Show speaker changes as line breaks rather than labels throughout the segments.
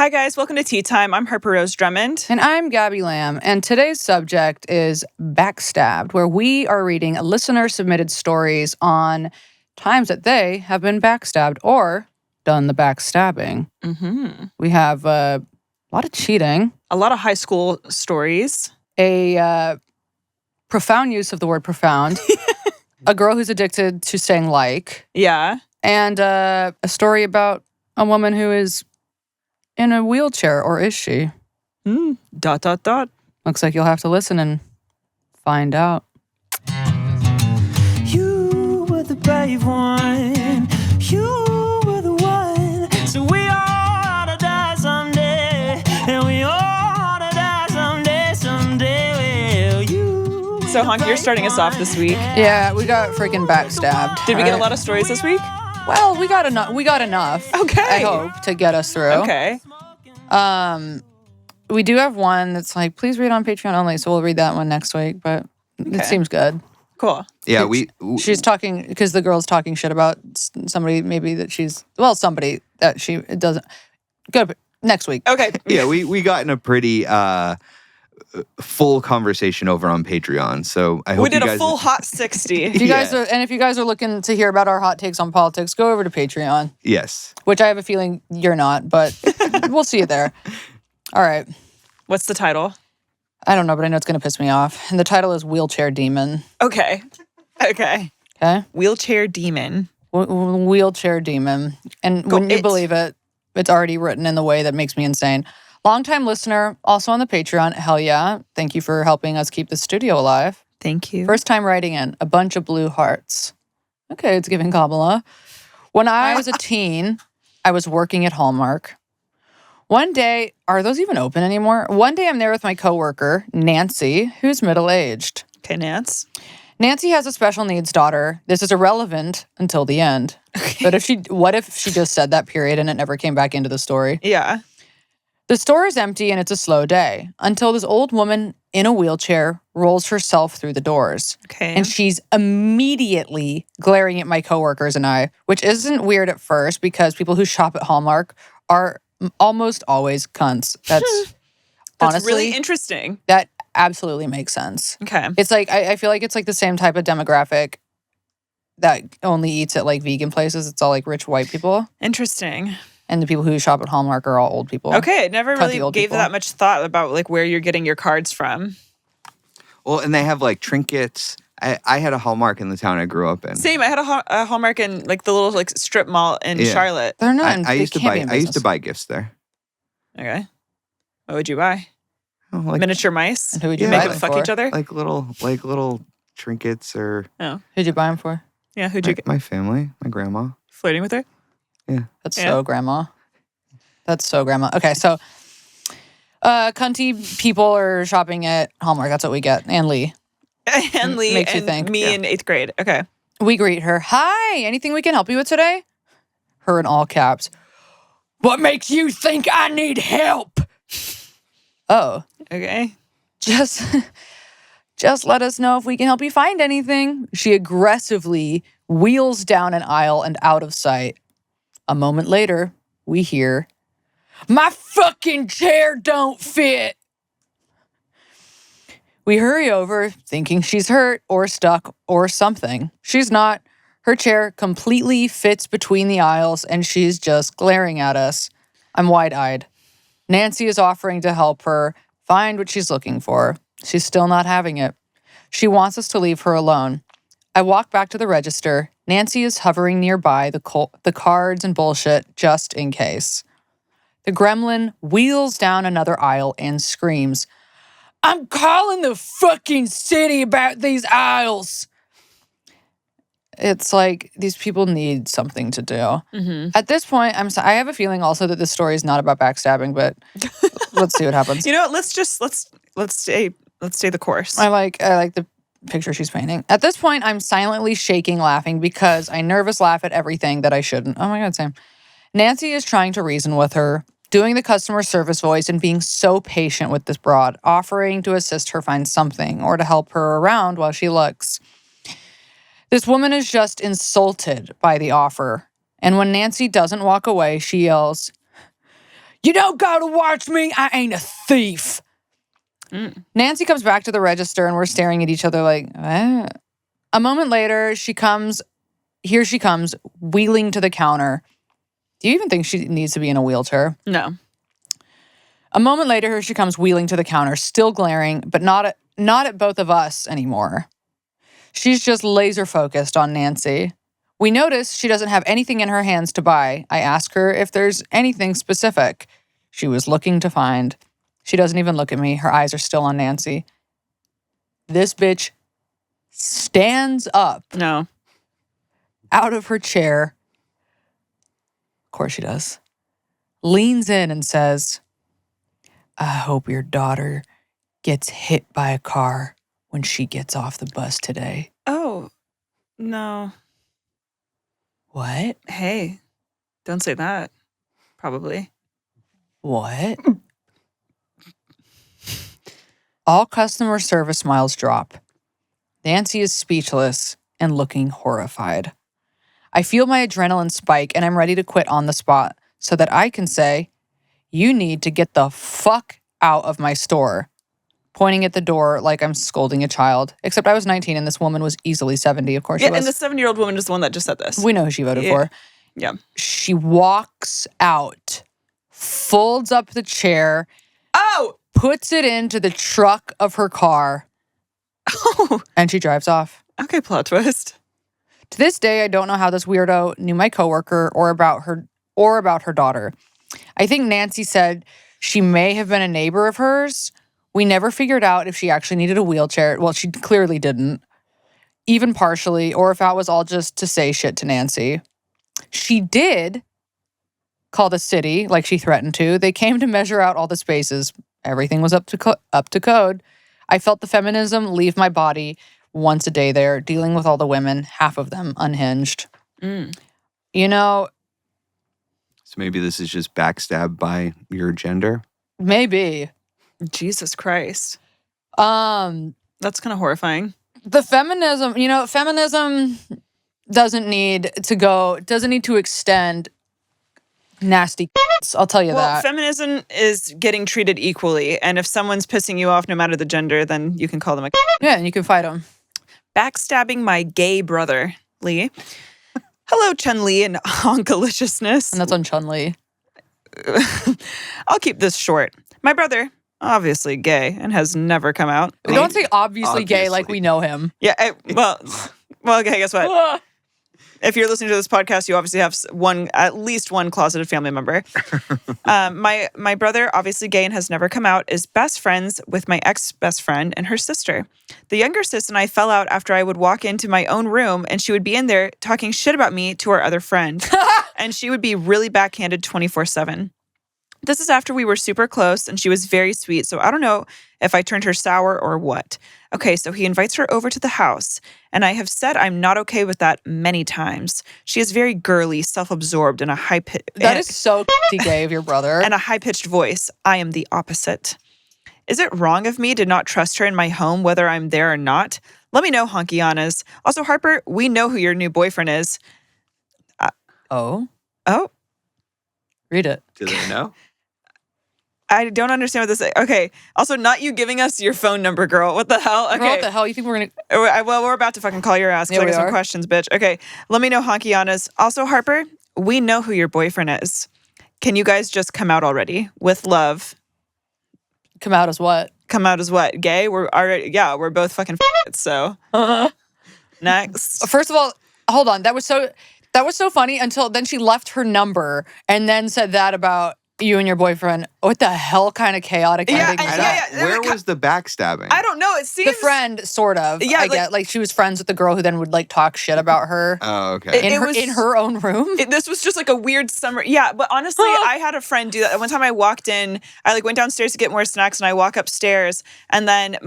Hi guys, welcome to Tea Time. I'm Harper-Rose Drummond.
And I'm Gabby Lamb, and today's subject is Backstabbed, where we are reading listener-submitted stories on times that they have been backstabbed or done the backstabbing.
Mm-hmm.
We have a lot of cheating.
A lot of high school stories.
A profound use of the word profound. A girl who's addicted to saying like.
Yeah.
And a story about a woman who is in a wheelchair, or is she?
Dot.
Looks like you'll have to listen and find out.
You were the brave one. You were the one. So we all ought to die someday. And we all ought to die someday. Well, you.
So, Honk, you're starting us off this week.
Yeah, we got freaking backstabbed.
Did we get a lot of stories this week?
Well, we got enough.
Okay.
I hope to get us through.
Okay.
We do have one that's like, please read on Patreon only, so we'll read that one next week. But it seems good.
Cool.
Yeah,
she's talking because the girl's talking shit about somebody maybe that somebody that she doesn't. Go next week.
Okay.
Yeah, we got in a pretty full conversation over on Patreon. So I hope
we did
you guys,
a full hot 60.
If you guys are looking to hear about our hot takes on politics, go over to Patreon.
Yes.
Which I have a feeling you're not, but we'll see you there. All right.
What's the title?
I don't know, but I know it's going to piss me off. And the title is Wheelchair Demon.
Okay.
Okay?
Wheelchair Demon.
Wheelchair Demon. And wouldn't you believe it, it's already written in the way that makes me insane. Longtime listener, also on the Patreon. Hell yeah. Thank you for helping us keep the studio alive.
Thank you.
First time writing in, a bunch of blue hearts. Okay, it's giving Kamala. When I was a teen, I was working at Hallmark. One day, are those even open anymore? One day I'm there with my coworker, Nancy, who's middle-aged.
Okay, Nance.
Nancy has a special needs daughter. This is irrelevant until the end. Okay. But what if she just said that period and it never came back into the story?
Yeah.
The store is empty and it's a slow day until this old woman in a wheelchair rolls herself through the doors.
Okay.
And she's immediately glaring at my coworkers and I, which isn't weird at first because people who shop at Hallmark are almost always cunts. That's honestly
really interesting.
That absolutely makes sense.
Okay.
It's like, I feel like it's like the same type of demographic that only eats at like vegan places. It's all like rich white people.
Interesting.
And the people who shop at Hallmark are all old people.
Okay, I never really gave
people.
that much thought about like where you're getting your cards from.
Well, and they have like trinkets. I had a Hallmark in the town I grew up in.
Same. I had a Hallmark in like the little like strip mall in Charlotte.
They're not.
I used to buy gifts there.
Okay. What would you buy?
Oh, like
miniature mice.
And who would you
make
buy
them
them
fuck
for?
each other?
like little trinkets or.
Oh.
Who'd you buy them for?
Yeah. Who'd you get?
My family, my grandma.
Flirting with her?
Yeah.
That's so grandma. That's so grandma. Okay, so cunty people are shopping at Hallmark. That's what we get. And Lee.
And Lee
Makes you
and
think.
me in 8th grade. Okay.
We greet her. Hi, anything we can help you with today? Her in all caps. What makes you think I need help? Oh.
Okay.
Just let us know if we can help you find anything. She aggressively wheels down an aisle and out of sight. A moment later, we hear, "My fucking chair don't fit." We hurry over, thinking she's hurt or stuck or something. She's not. Her chair completely fits between the aisles and she's just glaring at us. I'm wide-eyed. Nancy is offering to help her find what she's looking for. She's still not having it. She wants us to leave her alone. I walk back to the register. Nancy is hovering nearby the cards and bullshit just in case. The gremlin wheels down another aisle and screams, "I'm calling the fucking city about these aisles." It's like these people need something to do.
Mm-hmm.
At this point, I have a feeling also that this story is not about backstabbing, but let's see what happens.
You know what? Let's stay the course.
I like the picture she's painting. At this point, I'm silently shaking laughing because I nervous laugh at everything that I shouldn't. Oh my God, Sam. Nancy is trying to reason with her, doing the customer service voice and being so patient with this broad, offering to assist her find something or to help her around while she looks. This woman is just insulted by the offer. And when Nancy doesn't walk away, she yells, You don't gotta watch me. I ain't a thief. Nancy comes back to the register and we're staring at each other like, eh. A moment later, here she comes, wheeling to the counter. Do you even think she needs to be in a wheelchair?
No.
A moment later, here she comes, wheeling to the counter, still glaring, but not at both of us anymore. She's just laser focused on Nancy. We notice she doesn't have anything in her hands to buy. I ask her if there's anything specific she was looking to find. She doesn't even look at me. Her eyes are still on Nancy. This bitch stands up
No.
out of her chair. Of course she does. Leans in and says, I hope your daughter gets hit by a car when she gets off the bus today.
Oh, no.
What?
Hey, don't say that. Probably.
What? All customer service smiles drop. Nancy is speechless and looking horrified. I feel my adrenaline spike and I'm ready to quit on the spot so that I can say, you need to get the fuck out of my store. Pointing at the door like I'm scolding a child. Except I was 19 and this woman was easily 70. Of course she
Yeah,
was.
and the 7-year-old woman is the one that just said this.
We know who she voted for.
Yeah.
She walks out, folds up the chair,
Oh!
puts it into the truck of her car,
Oh!
and she drives off.
Okay, plot twist.
To this day, I don't know how this weirdo knew my coworker or about her daughter. I think Nancy said she may have been a neighbor of hers. We never figured out if she actually needed a wheelchair. Well, she clearly didn't, even partially, or if that was all just to say shit to Nancy. She did call the city like she threatened to. They came to measure out all the spaces. Everything was up to code. I felt the feminism leave my body once a day there, dealing with all the women, half of them unhinged. You know,
So maybe this is just backstabbed by your gender.
maybe.
Jesus Christ.
Um,
That's kind of horrifying.
the feminism, feminism doesn't need to extend nasty I'll tell you
Well,
that.
feminism is getting treated equally. And if someone's pissing you off, no matter the gender, then you can call them a
Yeah, and you can fight them.
backstabbing my gay brother, Lee. Hello, Chun-Li and honkaliciousness.
And that's on Chun-Li.
I'll keep this short. My brother, obviously gay and has never come out.
Don't say obviously gay like
Obviously.
we know him.
Yeah, well, okay, guess what? If you're listening to this podcast, you obviously have at least one closeted family member. My brother, obviously gay and has never come out, is best friends with my ex-best friend and her sister. The younger sis and I fell out after I would walk into my own room and she would be in there talking shit about me to our other friend. And she would be really backhanded 24/7. This is after we were super close and she was very sweet, so I don't know if I turned her sour or what. Okay, so he invites her over to the house, and I have said I'm not okay with that many times. She is very girly, self-absorbed, and
That is so gay of your brother.
and a high-pitched voice. I am the opposite. Is it wrong of me to not trust her in my home, whether I'm there or not? Let me know, honky-anas. Also, Harper, we know who your new boyfriend is.
Oh?
Oh,
Read it.
Do they know?
I don't understand what this is. Okay. Also, not you giving us your phone number, girl. What the hell? Okay.
Girl, what the hell? You think we're going to...
Well, we're about to fucking call your ass because
Yeah,
I
we
got some
are.
questions, bitch. Okay. Let me know, honky-anas. Also, Harper, we know who your boyfriend is. Can you guys just come out already? With love.
Come out as what?
Come out as what? Gay? We're already, yeah, we're both fucking so. Next.
First of all, hold on. That was so funny until then she left her number and then said that about you and your boyfriend. What the hell kind of chaotic
Yeah,
ending is
and-
that?
yeah.
Where was the backstabbing?
I don't know. It seems.
The friend, sort of.
Yeah,
I
like-
get. Like she was friends with the girl who then would like talk shit about her
Oh, okay.
It was-
in her own room.
This was just like a weird summer. Yeah, but honestly, I had a friend do that. One time I walked in, I like went downstairs to get more snacks and I walk upstairs and then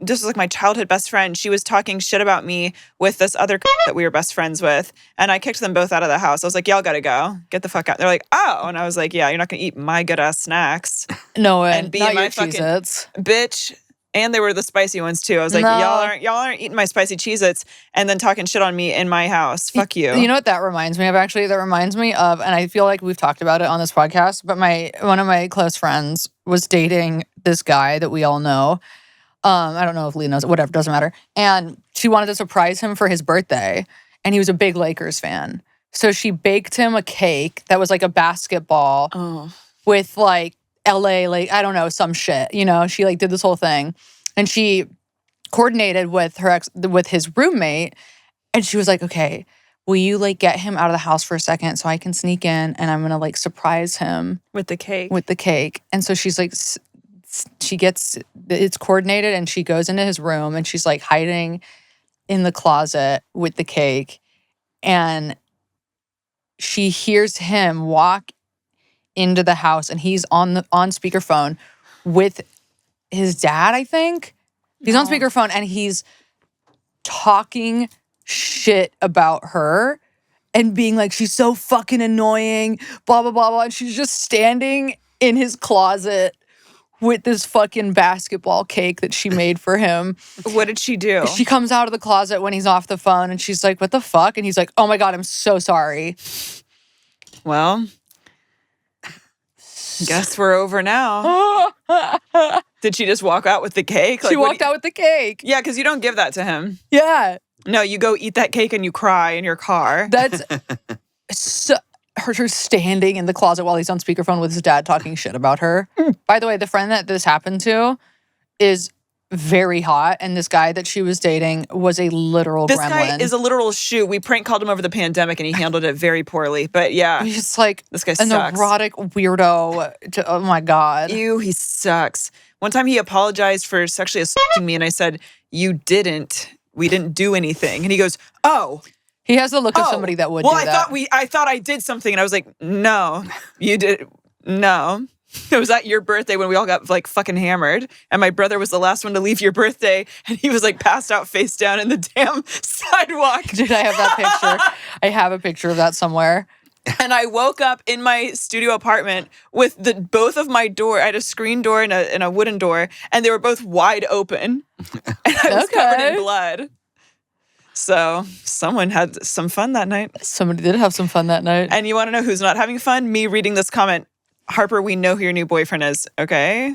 this was like my childhood best friend. She was talking shit about me with this other that we were best friends with. And I kicked them both out of the house. I was like, y'all gotta go. Get the fuck out. They're like, oh. And I was like, yeah, you're not gonna eat my good ass snacks.
No way.
And be
Not
in my
your
fucking-
Cheez-Its.
Bitch, And they were the spicy ones too. I was like,
No.
y'all aren't eating my spicy Cheez-Its and then talking shit on me in my house. Fuck you.
You know what that reminds me of? Actually, that reminds me of, and I feel like we've talked about it on this podcast, but one of my close friends was dating this guy that we all know. I don't know if Lee knows it, whatever, doesn't matter. And she wanted to surprise him for his birthday, and he was a big Lakers fan. So she baked him a cake that was like a basketball with like LA, like, I don't know, some shit. You know, she like did this whole thing. And she coordinated with with his roommate. And she was like, okay, will you like get him out of the house for a second so I can sneak in and I'm going to like surprise him
with the cake.
And so she's like, it's coordinated and she goes into his room and she's like hiding in the closet with the cake. And she hears him walk into the house and he's on speakerphone with his dad, I think. He's on speakerphone and he's talking shit about her and being like, she's so fucking annoying, blah, blah, blah, blah. And she's just standing in his closet with this fucking basketball cake that she made for him.
What did she do?
She comes out of the closet when he's off the phone and she's like, what the fuck? And he's like, oh my God, I'm so sorry.
Well, guess we're over now. Did she just walk out with the cake?
She walked out with the cake.
Yeah, because you don't give that to him.
Yeah.
No, you go eat that cake and you cry in your car.
That's her standing in the closet while he's on speakerphone with his dad talking shit about her. By the way, the friend that this happened to is very hot, and this guy that she was dating was a literal
This
gremlin.
guy is a literal shoot. We prank called him over the pandemic and he handled it very poorly. But yeah,
He's like
this guy
an
sucks.
erotic weirdo. Oh my God.
Ew, he sucks. One time he apologized for sexually assaulting me and I said, we didn't do anything. And he goes, oh.
He has the look of somebody that would
well,
do that.
I thought I did something. And I was like, no, you did. No. It was at your birthday when we all got like fucking hammered. And my brother was the last one to leave your birthday. And he was like passed out face down in the damn sidewalk.
Dude, I have that picture. I have a picture of that somewhere.
And I woke up in my studio apartment with both of my door. I had a screen door and a wooden door. And they were both wide open. And I was covered in blood. So someone had some fun that night.
Somebody did have some fun that night.
And you want to know who's not having fun? Me reading this comment. Harper, we know who your new boyfriend is. Okay?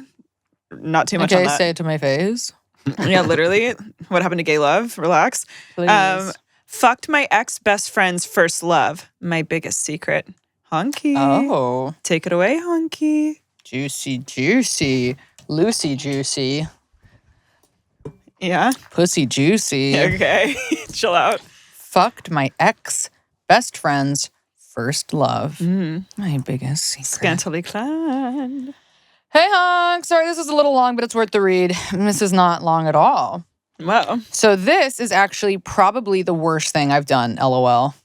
Not too much on that.
Say it to my face.
Yeah, literally. What happened to gay love? Relax.
Please.
Fucked my ex-best friend's first love. My biggest secret. Honky.
Oh.
Take it away, Honky.
Juicy, juicy. Lucy juicy.
Yeah?
Pussy juicy.
Okay. Chill out.
Fucked my ex best friend's first love. My biggest secret.
Scantily clad.
Hey, honk. Sorry, this is a little long, but it's worth the read. This is not long at all.
Wow.
So this is actually probably the worst thing I've done, LOL.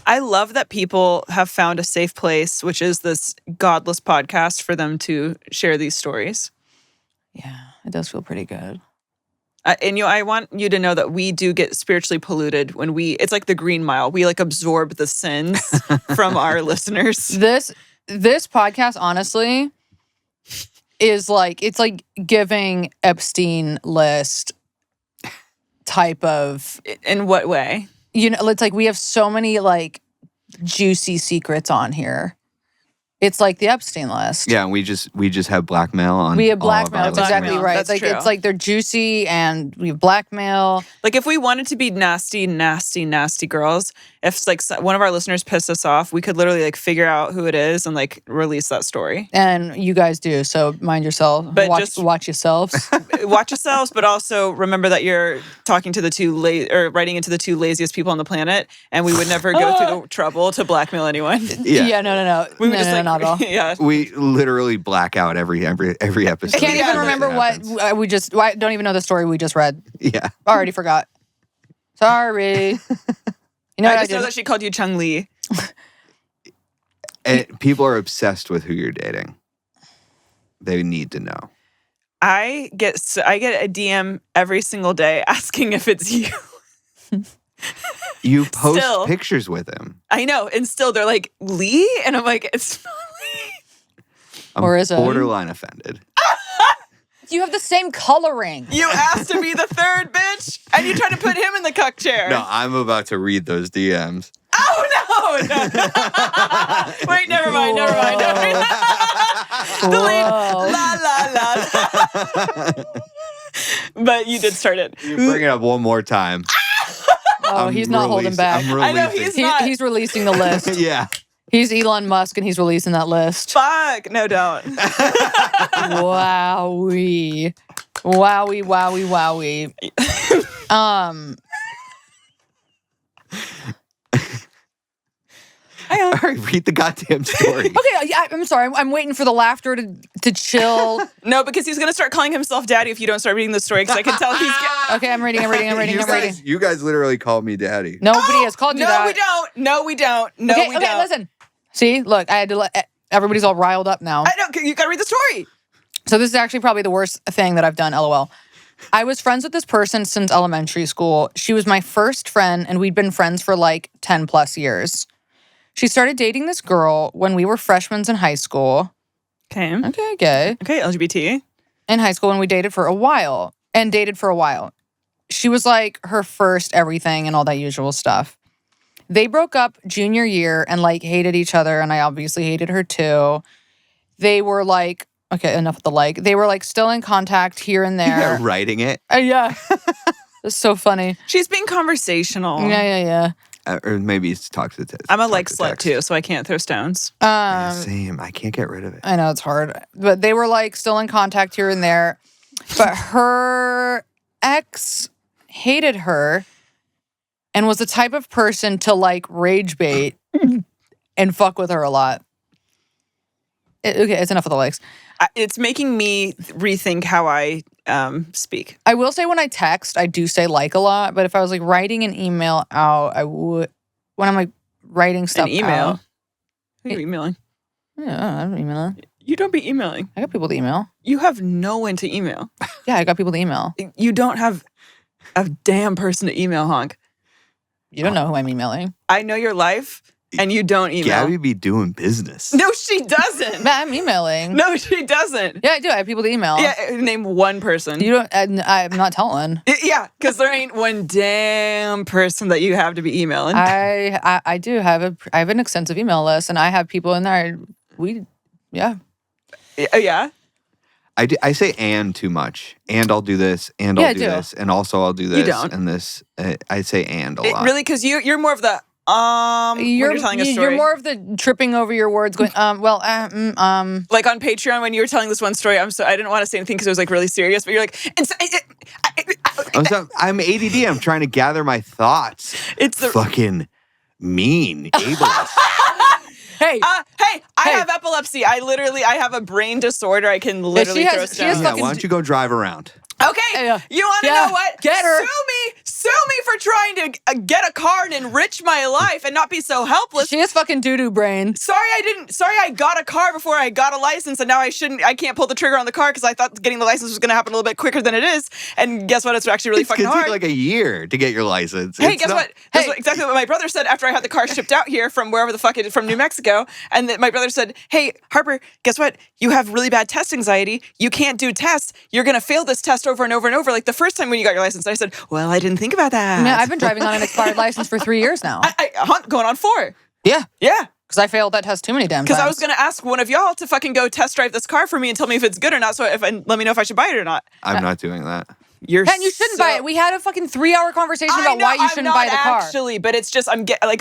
I love that people have found a safe place, which is this godless podcast, for them to share these stories.
Yeah, it does feel pretty good.
And I want you to know that we do get spiritually polluted when it's like the Green Mile. We like absorb the sins from our listeners.
This podcast, honestly, is like, it's like giving Epstein list type of.
In what way?
You know, it's like we have so many like juicy secrets on here. It's like the Epstein list.
Yeah, we just have blackmail on.
We have
all of
blackmail.
our
That's exactly
listeners.
right.
That's
like
true.
It's like they're juicy and we have blackmail.
Like if we wanted to be nasty, nasty, nasty girls, if like one of our listeners pissed us off, we could literally like figure out who it is and like release that story.
And you guys do, so mind yourself.
But
watch yourselves.
Watch yourselves, but also remember that you're talking to the two writing into the two laziest people on the planet, and we would never go through the trouble to blackmail anyone.
Yeah, no.
We would just like,
not at all.
Yeah.
We literally black out every episode.
Can't
Yeah,
even remember what we just. Don't even know the story we just read.
Yeah.
Already forgot. Sorry. You know what
I
I
just know
did?
that she called you Chung Lee.
And people are obsessed with who you're dating. They need to know.
I get a DM every single day asking if it's you.
You post
Still.
pictures with him.
I know, and still they're like, Lee? And I'm like, it's not Lee.
I'm
Or is it?
borderline offended.
you have the same coloring.
You asked to be the third, bitch, and you tried to put him in the cuck chair.
No, I'm about to read those DMs.
Oh, no. Wait, never mind. Delete. La. But you did start it.
You bring it up one more time.
Oh, he's not holding back.
I'm
I know
releasing.
he's not.
He's releasing the list.
Yeah.
He's Elon Musk and he's releasing that list.
Fuck. No, don't.
Wowie.
All right, read the goddamn story.
Okay, yeah, I'm sorry. I'm waiting for the laughter to chill.
No, because he's going to start calling himself daddy if you don't start reading the story, because I can tell he's...
Okay, I'm reading.
You guys literally called me daddy.
Nobody has called you that.
No, we don't.
Okay, listen. See, look, I had to let... Everybody's all riled up now.
I know. You got to read the story.
So this is actually probably the worst thing that I've done, LOL. I was friends with this person since elementary school. She was my first friend, and we'd been friends for like 10 plus years. She started dating this girl when we were freshmen in high school.
Okay.
Okay, gay.
Okay, LGBT.
In high school, and we dated for a while. She was like her first everything and all that usual stuff. They broke up junior year and like hated each other, and I obviously hated her too. They were like, okay, enough with the like. They were like still in contact here and there.
You're writing it.
Yeah. It's so funny.
She's being conversational.
Yeah.
Or maybe it's talk to text.
I'm a like slut too, so I can't throw stones.
Same. I can't get rid of it.
I know it's hard. But they were like still in contact here and there. But her ex hated her and was the type of person to like rage bait and fuck with her a lot. Okay, it's enough of the likes.
It's making me rethink how I speak.
I will say when I text, I do say like a lot. But if I was like writing an email out, I would. When I'm like writing stuff
An email?
out.
Who are you emailing?
Yeah, I'm emailing.
You don't be emailing.
I got people to email.
You have no one to email.
Yeah, I got people to email.
You don't have a damn person to email, honk.
You don't know who I'm emailing.
I know your life, and you don't email.
Gabby be doing business.
No, she doesn't.
But I'm emailing.
No, she doesn't.
Yeah, I do. I have people to email.
Yeah, name one person.
You don't. I'm not telling.
Yeah, because there ain't one damn person that you have to be emailing.
I do have I have an extensive email list, and I have people in there. Yeah.
Yeah.
I say and too much. And I'll do this, and I'll do this, and also I'll do this,
don't.
and this. I say and a lot.
Really? Because you're more of the when you're telling a story.
You're more of the tripping over your words, going
Like on Patreon when you were telling this one story. I didn't want to say anything because it was like really serious, but you're like,
I'm ADD. I'm trying to gather my thoughts.
It's the
fucking mean, ableist.
Hey, I have epilepsy. I have a brain disorder. I can literally throw stones.
Yeah, why don't you go drive around?
Okay, you want to know what?
Get her.
Sue me for trying to get a car and enrich my life and not be so helpless.
She has fucking doo-doo brain.
Sorry, I got a car before I got a license, and now I can't pull the trigger on the car because I thought getting the license was going to happen a little bit quicker than it is. And guess what? It's actually really fucking hard.
It could take like a year to get your license.
Hey, guess what? Exactly what my brother said after I had the car shipped out here from wherever the fuck it is, from New Mexico. And my brother said, hey, Harper, guess what? You have really bad test anxiety. You can't do tests. You're going to fail this test over and over and over like the first time when you got your license. And I said, well, I didn't think about that.
Yeah, I've been driving on an expired license for 3 years now.
Going on 4.
Yeah.
Yeah.
Because I failed that test too many damn times.
Because I was going to ask one of y'all to fucking go test drive this car for me and tell me if it's good or not. So let me know if I should buy it or not.
I'm not doing that.
And you shouldn't buy it. We had a fucking 3-hour conversation about why you shouldn't buy the car.
Actually, but it's just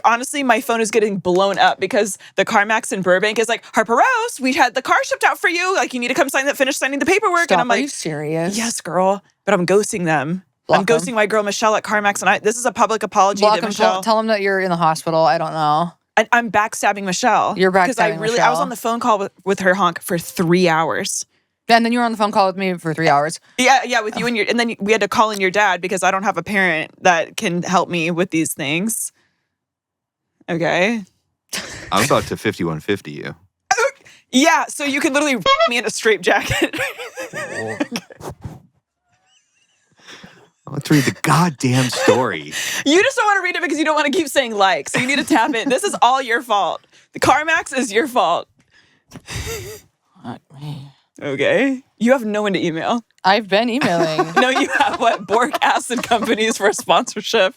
honestly, my phone is getting blown up because the CarMax in Burbank is like, Harper-Rose, we had the car shipped out for you. Like, you need to come finish signing the paperwork.
Stop,
and I'm like,
are you serious?
Yes, girl. But I'm ghosting them. I'm ghosting my girl Michelle at CarMax, and this is a public apology to Michelle.
Tell them that you're in the hospital. I don't know.
I'm backstabbing Michelle.
You're backstabbing Michelle.
I was on the phone call with her, honk, for 3 hours.
And then you were on the phone call with me for 3 hours.
Yeah, with you and then we had to call in your dad because I don't have a parent that can help me with these things. Okay.
I'm about to 5150 you.
Yeah, so you can literally me in a straight jacket.
Let's read the goddamn story.
You just don't want to read it because you don't want to keep saying like. So you need to tap in. This is all your fault. The CarMax is your fault. Okay. You have no one to email.
I've been emailing.
No, you have what? Boric acid companies for a sponsorship.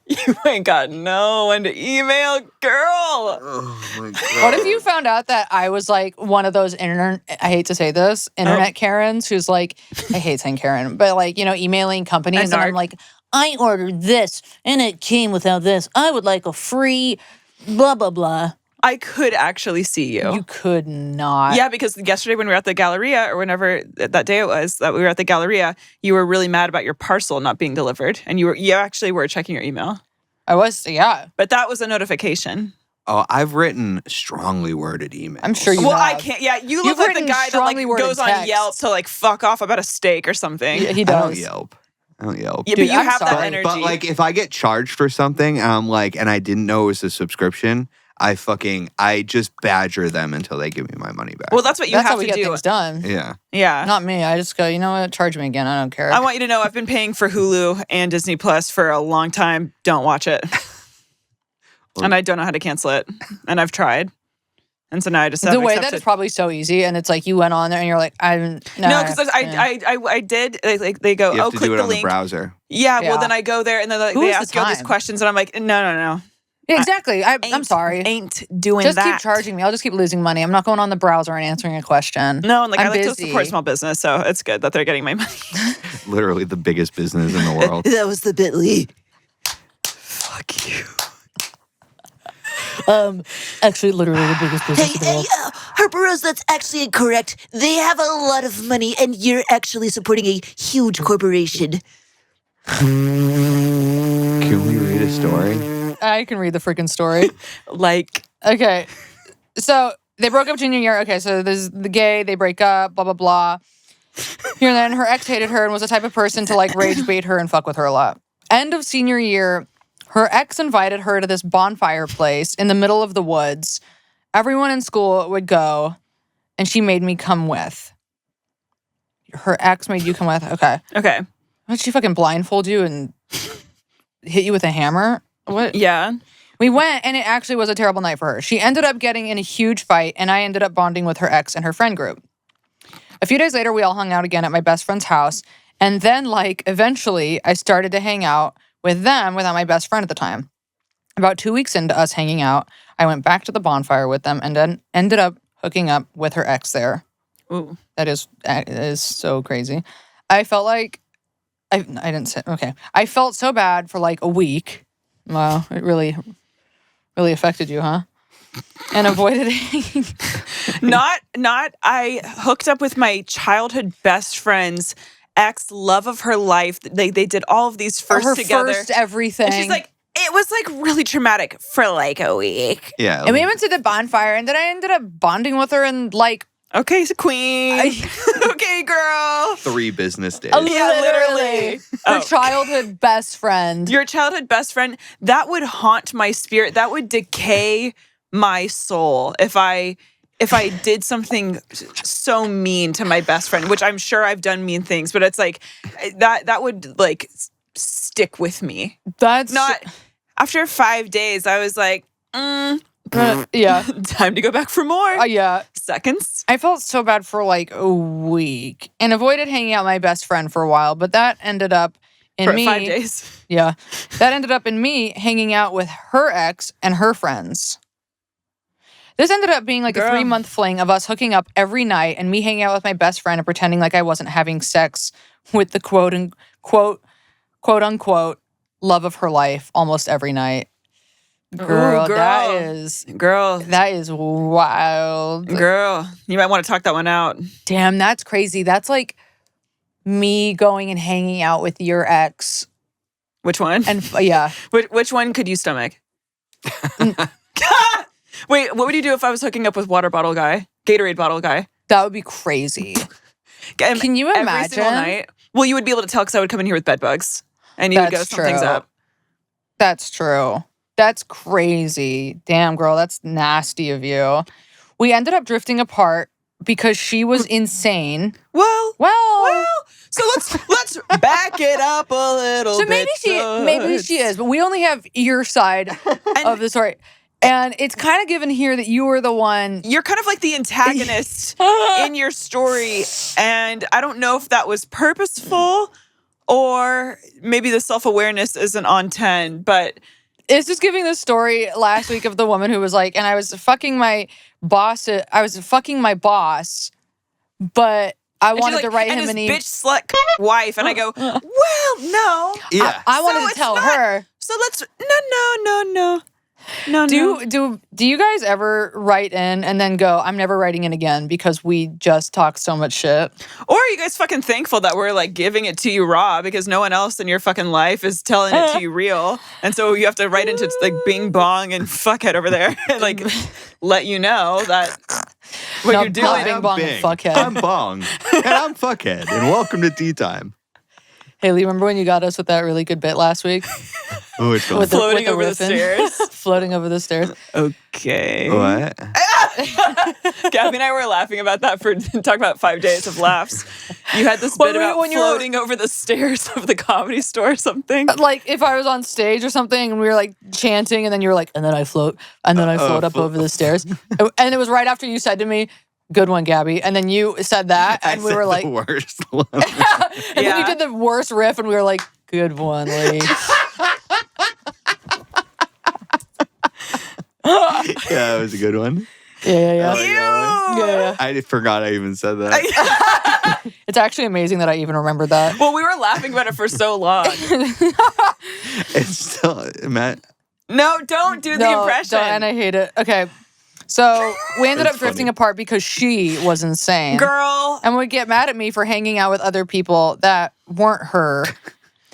You ain't got no one to email, girl.
Oh my God.
What if you found out that I was like one of those I hate to say this, internet Karens who's like, I hate saying Karen, but like, emailing companies and I'm like, I ordered this and it came without this. I would like a free blah, blah, blah.
I could actually see you.
You could not.
Yeah, because yesterday when we were at the Galleria, or whenever that day it was that we were at the Galleria, you were really mad about your parcel not being delivered, and you actually were checking your email.
I was, yeah.
But that was a notification.
Oh, I've written strongly worded emails.
I'm sure you
Well,
have.
I can't. Yeah, you
You've
look like the
written
guy that
strongly worded
goes on
text.
Yelp to fuck off about a steak or something.
Yeah, he
I don't
does.
Yelp. I don't Yelp.
Yeah,
Dude,
but you
I'm
have that
sorry.
energy.
But if I get charged for something and I'm and I didn't know it was a subscription, I just badger them until they give me my money back.
Well, that's what you
That's
have
how we
to
get
do.
things done.
Yeah.
Yeah.
Not me. I just go, you know what? Charge me again. I don't care.
I want you to know I've been paying for Hulu and Disney Plus for a long time. Don't watch it. And I don't know how to cancel it. And I've tried. And so now I just have
the way that
accepted.
it's probably so easy, and it's like you went on there and you're like,
No, because I did. They go,
You have to
click
do it
the
on
link.
the browser.
Yeah,
Yeah.
well, then I go there and then
Who
they
has the
ask you all these
time?
questions, and I'm like, no.
exactly. I'm sorry.
Ain't doing
Just
that.
keep charging me. I'll just keep losing money. I'm not going on the browser and answering a question.
No, and I
I'm
like to
busy.
support small business, so it's good that they're getting my money.
Literally the biggest business in the world.
That was the Bitly. Fuck you.
Actually, literally the biggest business in the world.
Harper-Rose, that's actually incorrect. They have a lot of money, and you're actually supporting a huge corporation.
Can we read a story?
I can read the freaking story. Okay. So they broke up junior year. Okay, so there's the gay, they break up, blah, blah, blah. Here and then her ex hated her and was the type of person to rage bait her and fuck with her a lot. End of senior year, her ex invited her to this bonfire place in the middle of the woods. Everyone in school would go, and she made me come with. Her ex made you come with? Okay.
Okay.
What, did she fucking blindfold you and hit you with a hammer? What?
Yeah.
We went, and it actually was a terrible night for her. She ended up getting in a huge fight, and I ended up bonding with her ex and her friend group. A few days later, we all hung out again at my best friend's house, and then, eventually, I started to hang out with them without my best friend at the time. About 2 weeks into us hanging out, I went back to the bonfire with them and then ended up hooking up with her ex there.
Ooh.
That is so crazy. I felt like I didn't say okay. I felt so bad for a week. Wow, it really affected you, huh? And avoided
Not I hooked up with my childhood best friend's ex, love of her life. They did all of these firsts
her
together.
first everything.
And she's like, it was really traumatic for a week.
Yeah.
and we went to the bonfire, and then I ended up bonding with her and
Okay, so queen. Okay, girl.
3 business days.
literally.
her
Oh.
childhood best friend.
Your childhood best friend, that would haunt my spirit. That would decay my soul if I did something so mean to my best friend, which I'm sure I've done mean things, but it's that would stick with me.
That's
Not after 5 days, I was like,
yeah.
time to go back for more.
Yeah.
Seconds.
I felt so bad for a week and avoided hanging out with my best friend for a while, but that ended up in
For
me
5 days.
Yeah. That ended up in me hanging out with her ex and her friends. This ended up being a
Girl.
3-month fling of us hooking up every night and me hanging out with my best friend and pretending like I wasn't having sex with the quote unquote love of her life almost every night. Girl,
girl.
that is wild.
Girl, you might want to talk that one out.
Damn, that's crazy. That's me going and hanging out with your ex.
Which one?
And yeah.
Which one could you stomach? Wait, what would you do if I was hooking up with water bottle guy, Gatorade bottle guy?
That would be crazy. Can you
Every
imagine?
single night. Well, you would be able to tell because I would come in here with bed bugs, and you would go
That's
some things
true.
up.
That's true. That's crazy. Damn, girl, that's nasty of you. We ended up drifting apart because she was insane.
Well,
Well,
so let's back it up a little
so
bit.
maybe she is, but we only have your side of the story. And it's kind of given here that you were the one.
You're kind of like the antagonist in your story. And I don't know if that was purposeful or maybe the self-awareness isn't on 10, but
It's just giving the story last week of the woman who was like, and I was fucking my boss. I was fucking my boss, but I wanted to write him an email.
Bitch slut wife. And I go, well, no.
Yeah.
I wanted
So
to tell
it's not-
her.
So let's, no.
Do you guys ever write in and then go, I'm never writing in again because we just talk so much shit?
Or are you guys fucking thankful that we're like giving it to you raw because no one else in your fucking life is telling it to you real? And so you have to write into like Bing Bong and fuckhead over there and like let you know that what
No,
you're doing.
not Bing Bong and fuckhead.
I'm Bong. And I'm fuckhead. And welcome to Tea Time.
Haley, remember when you got us with that really good bit last week?
Oh, it's
With
Floating
the
over the
riffing?
stairs.
Floating over the stairs.
Okay.
What?
Gabby and I were laughing about that for talking about 5 days of laughs. You had this bit about
when you were-
floating over the stairs of the Comedy Store or something.
Like if I was on stage or something and we were like chanting and then you were like, and then I float up over the stairs. And it was right after you said to me, good one, Gabby. And then you said that and we were like,
the worst one.
and then you did the worst riff and we were like, good one, Lee.
Yeah, it was a good one.
Yeah.
Ew.
Yeah.
I forgot I even said that.
It's actually amazing that I even remembered that.
Well, we were laughing about it for so long.
It's still, Matt.
No, don't do the
No,
impression.
and I hate it. Okay. So we ended up
It's
drifting
funny.
apart because she was insane.
Girl,
And would get mad at me for hanging out with other people that weren't her.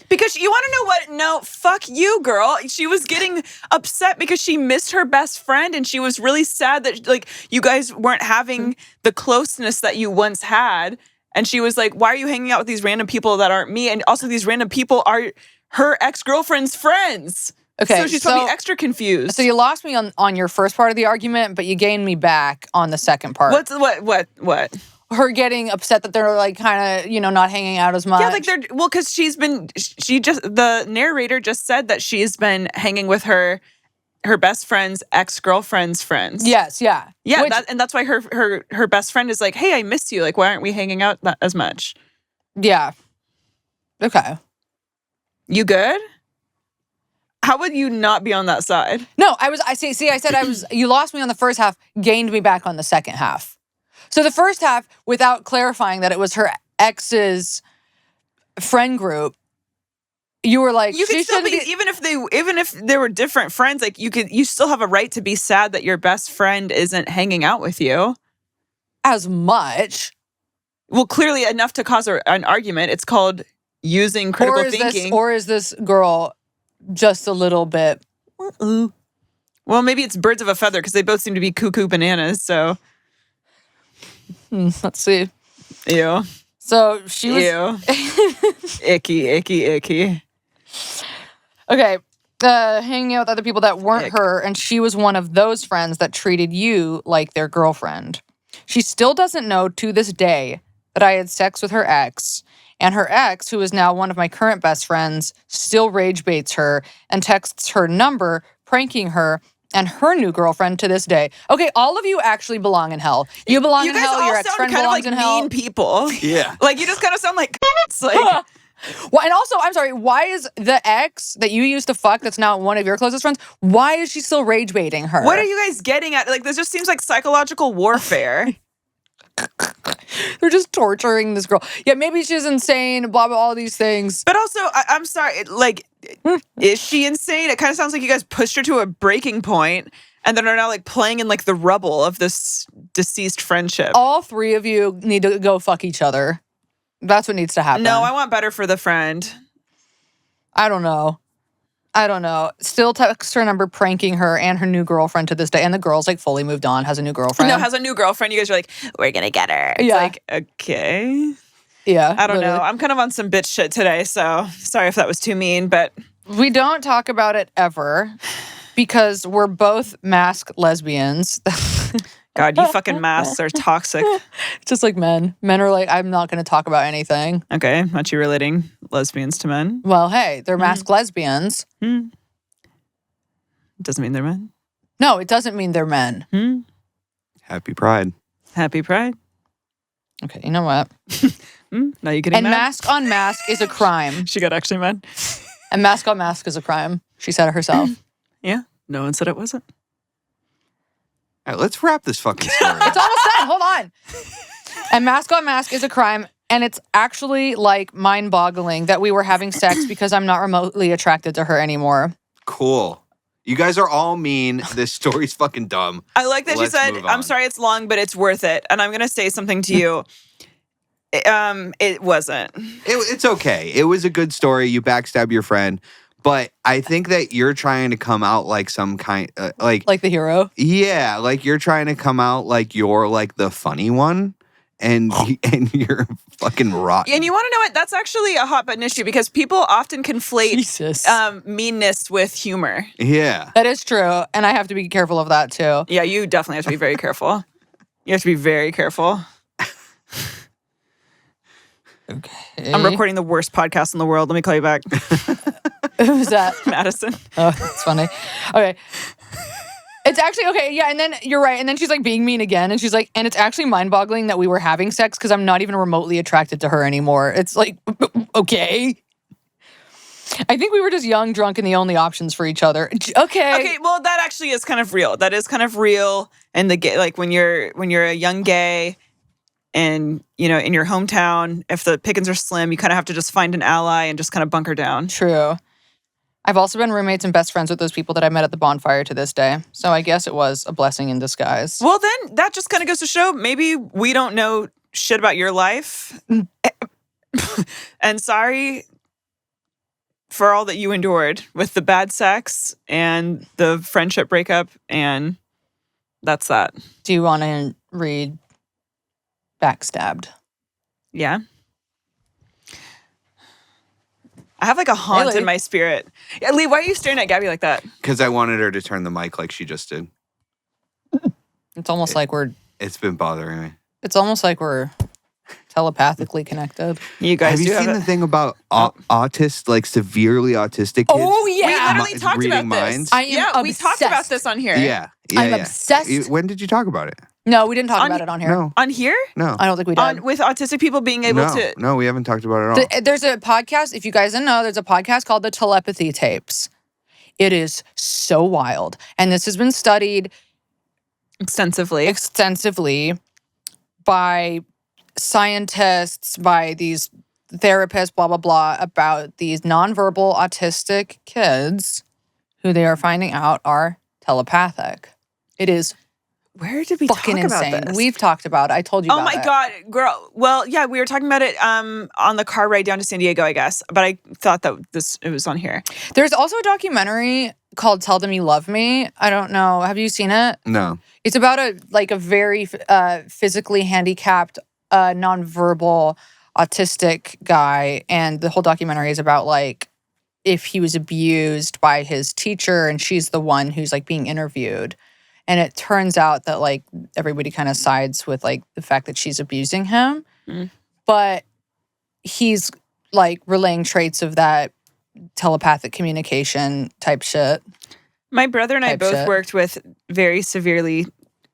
because you want to know what? No, fuck you, girl. She was getting upset because she missed her best friend and she was really sad that like you guys weren't having the closeness that you once had. And she was like, why are you hanging out with these random people that aren't me? And also these random people are her ex-girlfriend's friends.
Okay,
So she's probably extra confused.
So you lost me on your first part of the argument, but you gained me back on the second part.
What?
Her getting upset that they're like kind of, not hanging out as much.
Yeah, like because the narrator just said that she's been hanging with her best friend's ex-girlfriend's friends.
Yes, yeah.
Yeah,
Which-
and that's why her best friend is like, hey, I miss you. Like, why aren't we hanging out as much?
Yeah. Okay.
You good? How would you not be on that side?
No, I said you lost me on the first half, gained me back on the second half. So the first half, without clarifying that it was her ex's friend group, you were like,
You
she
could still
shouldn't
be, even if they were different friends, like you still have a right to be sad that your best friend isn't hanging out with you.
as much.
Well, clearly enough to cause an argument. It's called using critical thinking.
Or is this girl just a little bit?
Well, maybe it's birds of a feather because they both seem to be cuckoo bananas. So,
Let's see.
ew,
So she was
ew, icky.
okay. Hanging out with other people that weren't
Ick.
her, and she was one of those friends that treated you like their girlfriend. She still doesn't know to this day that I had sex with her ex, and her ex, who is now one of my current best friends, still rage baits her and texts her number, pranking her and her new girlfriend to this day. Okay, all of you actually belong in hell. You belong
You
in
guys
hell.
all
Your
sound
ex-friend
kind of
belongs
like
in hell.
mean people.
Yeah.
Like you just kind of sound like it's like
Well, and also, I'm sorry, why is the ex that you used to fuck that's now one of your closest friends, why is she still rage baiting her?
what are you guys getting at? Like this just seems like psychological warfare.
They're just torturing this girl. Yeah, maybe she's insane, blah, blah, all these things.
But also, I'm sorry, is she insane? It kind of sounds like you guys pushed her to a breaking point and then are now like playing in like the rubble of this deceased friendship.
All three of you need to go fuck each other. That's what needs to happen.
No, I want better for the friend.
I don't know. Still text her number, pranking her and her new girlfriend to this day. And the girl's like fully moved on, has a new girlfriend.
No, has a new girlfriend. You guys are like, we're gonna get her. It's
Yeah.
like, okay.
Yeah.
I don't know.
literally.
I'm kind of on some bitch shit today, so sorry if that was too mean, but
We don't talk about it ever because we're both masked lesbians.
God, you fucking masks are toxic.
Just like men. Men are like, I'm not going to talk about anything.
Okay, aren't you relating lesbians to men?
Well, hey, they're masked lesbians.
Doesn't mean they're men.
No, it doesn't mean they're men.
Happy Pride.
Happy Pride.
Okay, you know what?
Now you getting
And
mad?
mask on mask is a crime.
She got actually mad.
And mask on mask is a crime. She said it herself.
Yeah. No one said it wasn't.
All right, let's wrap this fucking story.
It's almost done. Hold on. And mask on mask is a crime. And it's actually like mind-boggling that we were having sex because I'm not remotely attracted to her anymore.
Cool. You guys are all mean. This story's fucking dumb.
I like that
Let's
she said,
move
I'm
on.
sorry it's long, but it's worth it. And I'm going to say something to you. It wasn't.
It's okay. It was a good story. You backstab your friend. But I think that you're trying to come out like some kind,
Like the hero.
yeah, like you're trying to come out like you're like the funny one. And you're fucking rotten.
And you want to know what? That's actually a hot button issue because people often conflate
Jesus.
meanness with humor.
Yeah.
That is true. And I have to be careful of that too.
Yeah, you definitely have to be very careful. You have to be very careful.
Okay.
I'm recording the worst podcast in the world. Let me call you back,
Who's that?
Madison.
Oh, that's funny. Okay. It's actually, okay, yeah, and then you're right. And then she's like being mean again. And she's like, and it's actually mind-boggling that we were having sex because I'm not even remotely attracted to her anymore. It's like, okay. I think we were just young, drunk, and the only options for each other. Okay.
Okay, well, that actually is kind of real. That is kind of real. And the gay, like when you're a young gay and, you know, in your hometown, if the pickings are slim, you kind of have to just find an ally and just kind of bunker down.
True. I've also been roommates and best friends with those people that I met at the bonfire to this day. So I guess it was a blessing in disguise.
Well, then that just kind of goes to show maybe we don't know shit about your life. And sorry for all that you endured with the bad sex and the friendship breakup. And that's that.
Do you want to read Backstabbed?
Yeah. I have like a haunt
Really?
in my spirit. Yeah, Lee, why are you staring at Gabby like that?
Because I wanted her to turn the mic like she just did.
It's almost like we're
It's been bothering me.
telepathically connected.
You guys
Have you
do
seen
have
the thing about autist, like severely autistic kids?
Oh,
We
yeah.
literally talked
reading
about
minds?
this.
I am
Yeah, we talked about
obsessed.
this on here.
Yeah.
I'm obsessed.
When did you talk about it?
No, we didn't talk
On-
about it on here.
No.
On here?
No.
I don't think we did.
With autistic people being able
no,
to...
No, we haven't talked about it at all.
There's a podcast, if you guys didn't know, there's a podcast called The Telepathy Tapes. It is so wild. And this has been studied
Extensively.
extensively by scientists, by these therapists, blah, blah, blah, about these nonverbal autistic kids who they are finding out are telepathic. It is
Where did we
fucking
talk about
insane.
this?
We've talked about it. I told you
Oh
about
my
it.
God, girl. Well, yeah, we were talking about it on the car ride down to San Diego, I guess. But I thought that it was on here.
There's also a documentary called Tell Them You Love Me. I don't know. Have you seen it?
No.
It's about a very physically handicapped, nonverbal, autistic guy, and the whole documentary is about like if he was abused by his teacher, and she's the one who's like being interviewed, and it turns out that like everybody kind of sides with like the fact that she's abusing him, but he's like relaying traits of that telepathic communication type shit.
My brother and I
Type
both
shit.
worked with very severely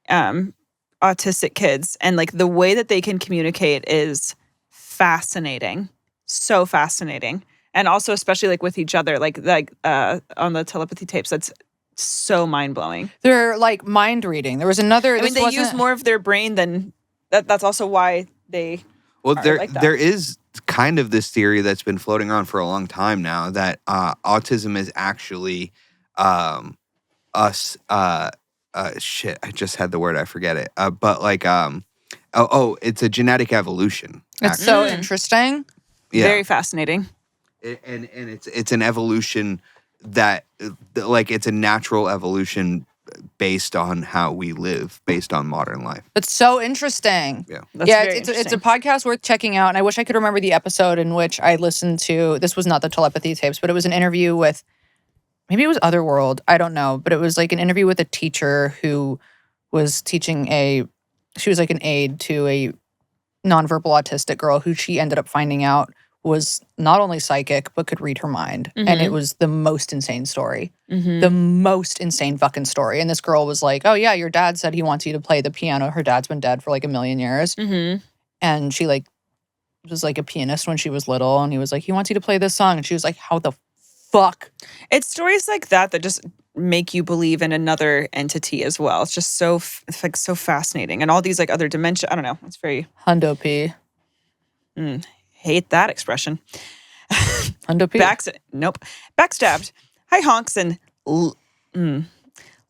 autistic kids, and like the way that they can communicate is fascinating, so fascinating, and also especially like with each other, like on the telepathy tapes. That's so mind blowing.
They're like mind reading. There was another.
I mean, they use more of their brain than that. That's also why they.
Well,
are
there
like that.
there is kind of this theory that's been floating around for a long time now that autism is actually us. Shit, I just had the word. I forget it. But like it's a genetic evolution.
It's
actually.
so interesting.
Yeah.
Very fascinating.
And it's an evolution that like it's a natural evolution based on how we live, based on modern life.
It's so interesting.
Yeah.
That's
yeah,
very
it's a
interesting.
podcast worth checking out. And I wish I could remember the episode in which I listened to. This was not the telepathy tapes, but it was an interview with. Maybe it was Otherworld. I don't know, but it was like an interview with a teacher who was teaching she was like an aide to a nonverbal autistic girl who she ended up finding out was not only psychic, but could read her mind. And it was the most insane story. The most insane fucking story. And this girl was like, oh yeah, your dad said he wants you to play the piano. Her dad's been dead for like 1,000,000 years. And she like was like a pianist when she was little. And he was like, he wants you to play this song. And she was like, how the fuck?
It's stories like that that just make you believe in another entity as well. It's just so like so fascinating. And all these like other dimensions. I don't know. It's very
Hundo P.
Hate that expression.
Hundo P.
Nope. Backstabbed. Hi honks and leedly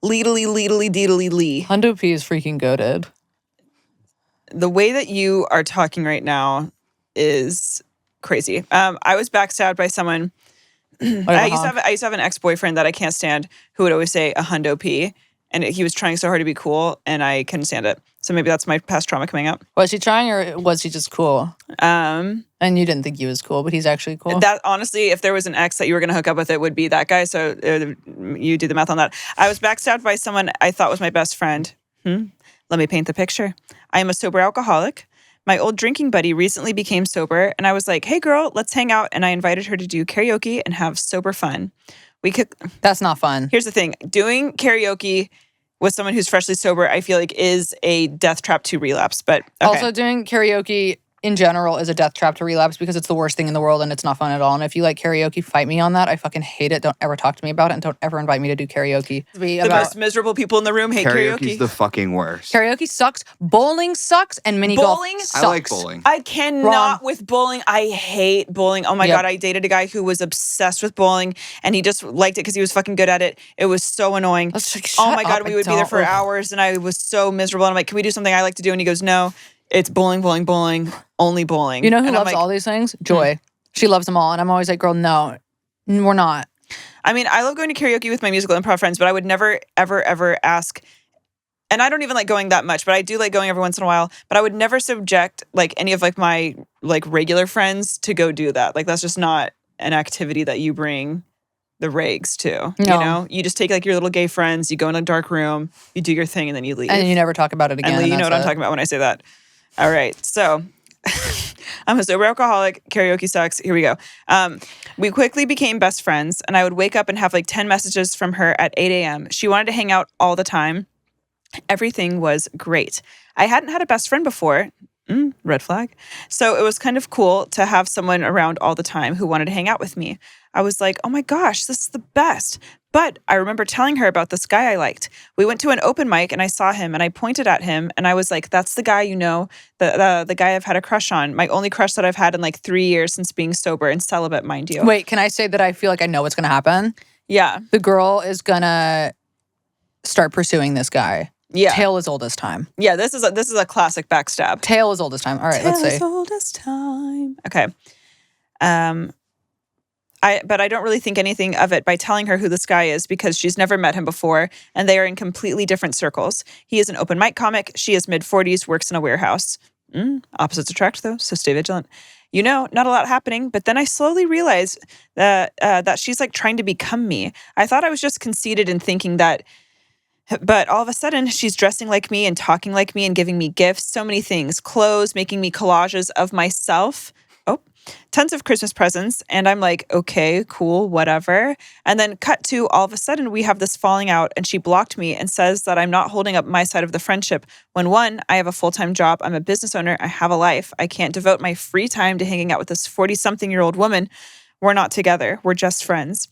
deedly lee.
Hundo P is freaking goated.
The way that you are talking right now is crazy. I was backstabbed by someone. I used to have an ex-boyfriend that I can't stand who would always say a hundo P, and he was trying so hard to be cool, and I couldn't stand it. So maybe that's my past trauma coming up.
Was he trying, or was he just cool? And you didn't think he was cool, but he's actually cool.
That honestly, if there was an ex that you were going to hook up with, it would be that guy. So you do the math on that. I was backstabbed by someone I thought was my best friend. Let me paint the picture. I am a sober alcoholic. My old drinking buddy recently became sober, and I was like, hey girl, let's hang out. And I invited her to do karaoke and have sober fun.
That's not fun.
Here's the thing. Doing karaoke with someone who's freshly sober, I feel like is a death trap to relapse. But okay.
Also, doing karaoke in general is a death trap to relapse because it's the worst thing in the world and it's not fun at all. And if you like karaoke, fight me on that. I fucking hate it. Don't ever talk to me about it, and don't ever invite me to do karaoke.
The most miserable people in the room hate karaoke.
Karaoke's the fucking worst.
Karaoke sucks. Bowling sucks, and mini golf sucks.
I like bowling.
I cannot with bowling. I hate bowling. Oh my God, I dated a guy who was obsessed with bowling, and he just liked it because he was fucking good at it. It was so annoying.
Like,
oh my God, we would be there for hours, and I was so miserable. And I'm like, can we do something I like to do? And he goes, no. It's bowling, bowling, bowling, only bowling.
You know who loves all these things? Joy. She loves them all. And I'm always like, girl, no, we're not.
I mean, I love going to karaoke with my musical improv friends, but I would never, ever, ever ask. And I don't even like going that much, but I do like going every once in a while. But I would never subject like any of like my like regular friends to go do that. Like that's just not an activity that you bring the regs to.
No.
You know, you just take like your little gay friends, you go in a dark room, you do your thing, and then you leave.
And you never talk about it again.
And you know what I'm talking about when I say that. All right, so I'm a sober alcoholic. Karaoke sucks. Here we go. We quickly became best friends, and I would wake up and have like 10 messages from her at 8 a.m. She wanted to hang out all the time. Everything was great. I hadn't had a best friend before. Red flag. So it was kind of cool to have someone around all the time who wanted to hang out with me. I was like, oh my gosh, this is the best. But I remember telling her about this guy I liked. We went to an open mic and I saw him and I pointed at him and I was like, that's the guy, you know, the guy I've had a crush on. My only crush that I've had in like 3 years since being sober and celibate, mind you.
Wait, can I say that I feel like I know what's going to happen?
Yeah.
The girl is going to start pursuing this guy.
Yeah.
Tale as old as time.
Yeah, this is a classic backstab.
Tale as old as time. All right, let's see.
Tale as old as time. Okay. But I don't really think anything of it by telling her who this guy is because she's never met him before and they are in completely different circles. He is an open mic comic. She is mid-40s, works in a warehouse. Opposites attract though, so stay vigilant. You know, not a lot happening, but then I slowly realized that she's like trying to become me. I thought I was just conceited in thinking that, but all of a sudden she's dressing like me and talking like me and giving me gifts, so many things, clothes, making me collages of myself. Tons of Christmas presents. And I'm like, okay, cool, whatever. And then cut to all of a sudden we have this falling out and she blocked me and says that I'm not holding up my side of the friendship. When one, I have a full-time job. I'm a business owner. I have a life. I can't devote my free time to hanging out with this 40-something-year-old woman. We're not together. We're just friends.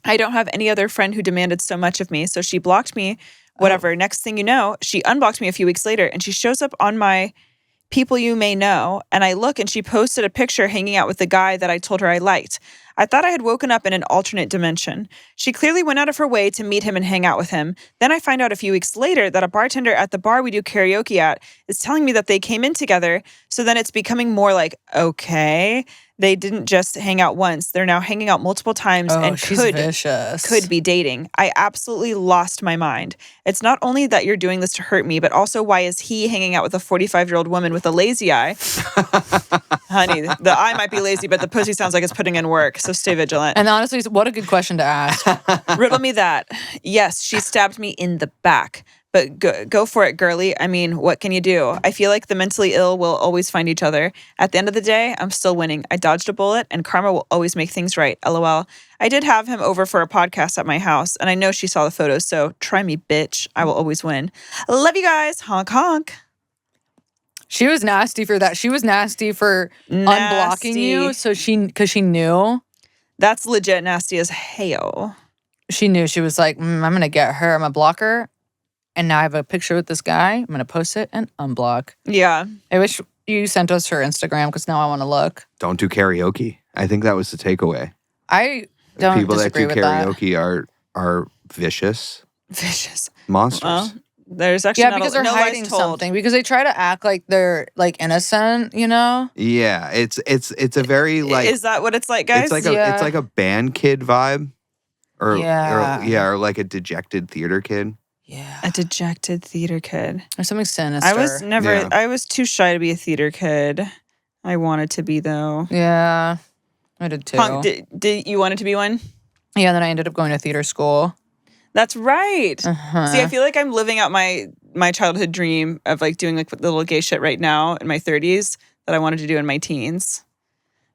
I don't have any other friend who demanded so much of me. So she blocked me, whatever. Oh. Next thing you know, she unblocked me a few weeks later and she shows up on my people you may know, and I look and she posted a picture hanging out with the guy that I told her I liked. I thought I had woken up in an alternate dimension. She clearly went out of her way to meet him and hang out with him. Then I find out a few weeks later that a bartender at the bar we do karaoke at is telling me that they came in together. So then it's becoming more like, okay, they didn't just hang out once. They're now hanging out multiple times and could be dating. I absolutely lost my mind. It's not only that you're doing this to hurt me, but also why is he hanging out with a 45-year-old woman with a lazy eye? Honey, the eye might be lazy, but the pussy sounds like it's putting in work. So stay vigilant.
And honestly, what a good question to ask.
Riddle me that. Yes, she stabbed me in the back. But go for it, girly. I mean, what can you do? I feel like the mentally ill will always find each other. At the end of the day, I'm still winning. I dodged a bullet, and karma will always make things right. LOL. I did have him over for a podcast at my house, and I know she saw the photos, so try me, bitch. I will always win. Love you guys. Honk, honk.
She was nasty for that. She was nasty for unblocking you. So because she knew.
That's legit nasty as hell.
She knew. She was like, I'm going to get her. I'm going to block her. And now I have a picture with this guy. I'm going to post it and unblock.
Yeah.
I wish you sent us her Instagram because now I want to look.
Don't do karaoke. I think that was the takeaway.
I don't
People that
disagree
do
with that.
karaoke are vicious
Vicious.
monsters.
Well, there's actually
Yeah, because they're hiding something. Because they try to act like they're like innocent, you know?
Yeah, it's a very like.
Is that what it's like, guys?
It's like a band kid vibe, or
Yeah.
or like a dejected theater kid.
Yeah.
A dejected theater kid.
There's something sinister.
I was too shy to be a theater kid. I wanted to be, though.
Yeah. I did too.
Punk, did you wanted to be one?
Yeah, and then I ended up going to theater school.
That's right.
Uh-huh.
See, I feel like I'm living out my childhood dream of like doing like the little gay shit right now in my 30s that I wanted to do in my teens.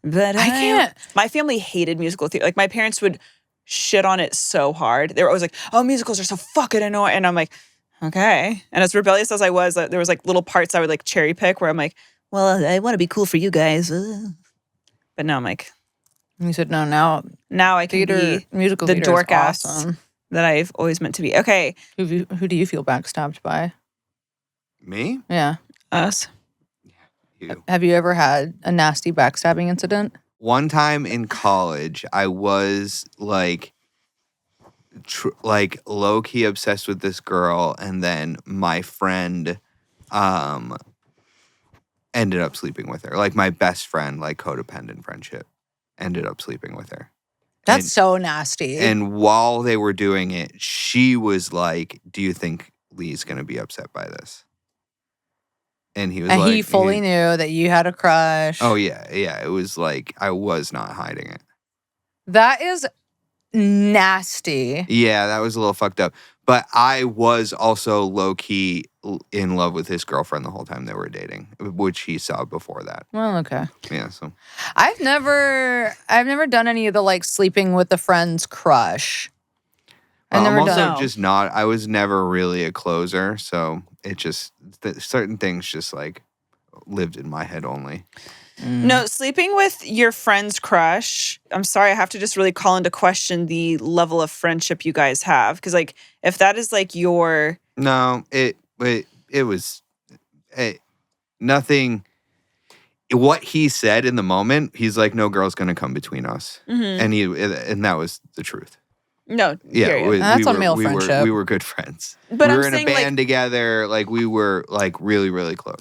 But
I can't.
My family hated musical theater. Like my parents would shit on it so hard. They were always like, "Oh, musicals are so fucking annoying." And I'm like, "Okay." And as rebellious as I was, there was like little parts I would like cherry pick where I'm like, "Well, I want to be cool for you guys." But now I'm like,
You said no. Now
I can be
musical
the
theater
dork
is
ass
awesome.
that I've always meant to be. Okay,
Who do you feel backstabbed by?
Me?
Yeah.
us.
You.
Have you ever had a nasty backstabbing incident?
One time in college, I was like low key obsessed with this girl, and then my friend ended up sleeping with her. Like my best friend, like codependent friendship, ended up sleeping with her.
That's so nasty.
And while they were doing it, she was like, "Do you think Lee's gonna be upset by this?" And he was
and
like,
he fully knew that you had a crush.
"Oh yeah. It was like I was not hiding it."
That is nasty.
Yeah, that was a little fucked up. But I was also low key in love with his girlfriend the whole time they were dating, which he saw before that.
Well, okay.
Yeah, so
I've never done any of the like sleeping with a friend's crush. I've never
I'm also
done.
just not. I was never really a closer, so it just certain things just like lived in my head only.
No, sleeping with your friend's crush. I'm sorry, I have to just really call into question the level of friendship you guys have. Because, like, if that is like your.
No, it was nothing. What he said in the moment, he's like, "No girl's gonna come between us," and that was the truth.
No,
Yeah,
period.
That's on male
we
friendship.
we were good friends.
But
we
I'm
were in a
saying,
band
like-
together. Like we were like really, really close.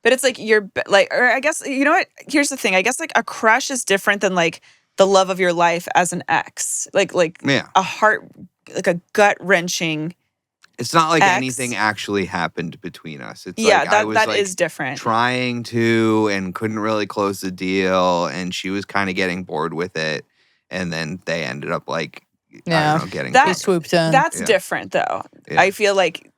But it's like you're like, or I guess, you know what? Here's the thing. I guess like a crush is different than like the love of your life as an ex. Like
Yeah.
a heart, like a gut wrenching.
It's not like
Ex.
anything actually happened between us. It's
Yeah,
like I was
that
like
is different.
trying to and couldn't really close the deal, and she was kind of getting bored with it, and then they ended up like I
Yeah.
don't know, getting
That-
He
closer.
swooped in.
That's
Yeah.
different though.
Yeah.
I feel like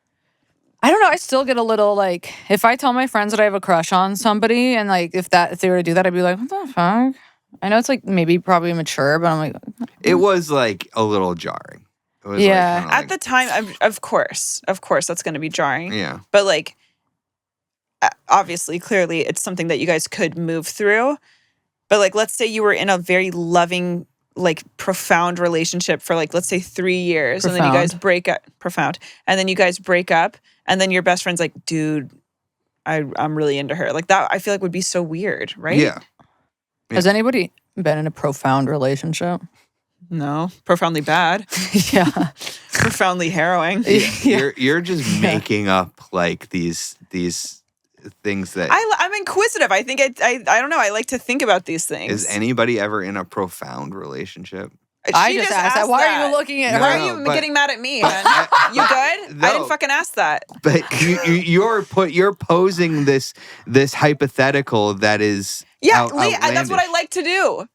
I don't know. I still get a little like if I tell my friends that I have a crush on somebody, and like if they were to do that, I'd be like, what the fuck? I know it's like maybe probably mature, but I'm like,
It was like a little jarring. It was
Yeah.
like, kinda
at the time, of course, that's going to be jarring.
yeah.
But like, obviously, clearly, it's something that you guys could move through. But like, let's say you were in a very loving, like profound relationship for like, let's say 3 years, and then you guys break up. Profound, and then you guys break up, and then your best friend's like, "Dude, I'm really into her." Like that, I feel like would be so weird, right?
Yeah.
has anybody been in a profound relationship?
No, profoundly bad,
Yeah.
profoundly harrowing.
You're just making up like these things that
I'm inquisitive. I think I don't know. I like to think about these things.
is anybody ever in a profound relationship?
I
She
just asked that. Why are you looking at?
No,
Why
her?
are you
but-
getting mad at me, man? You good? I
No.
didn't fucking ask that.
But you're posing this hypothetical that is
Yeah, Lee, that's what I
outlandish.
like to do.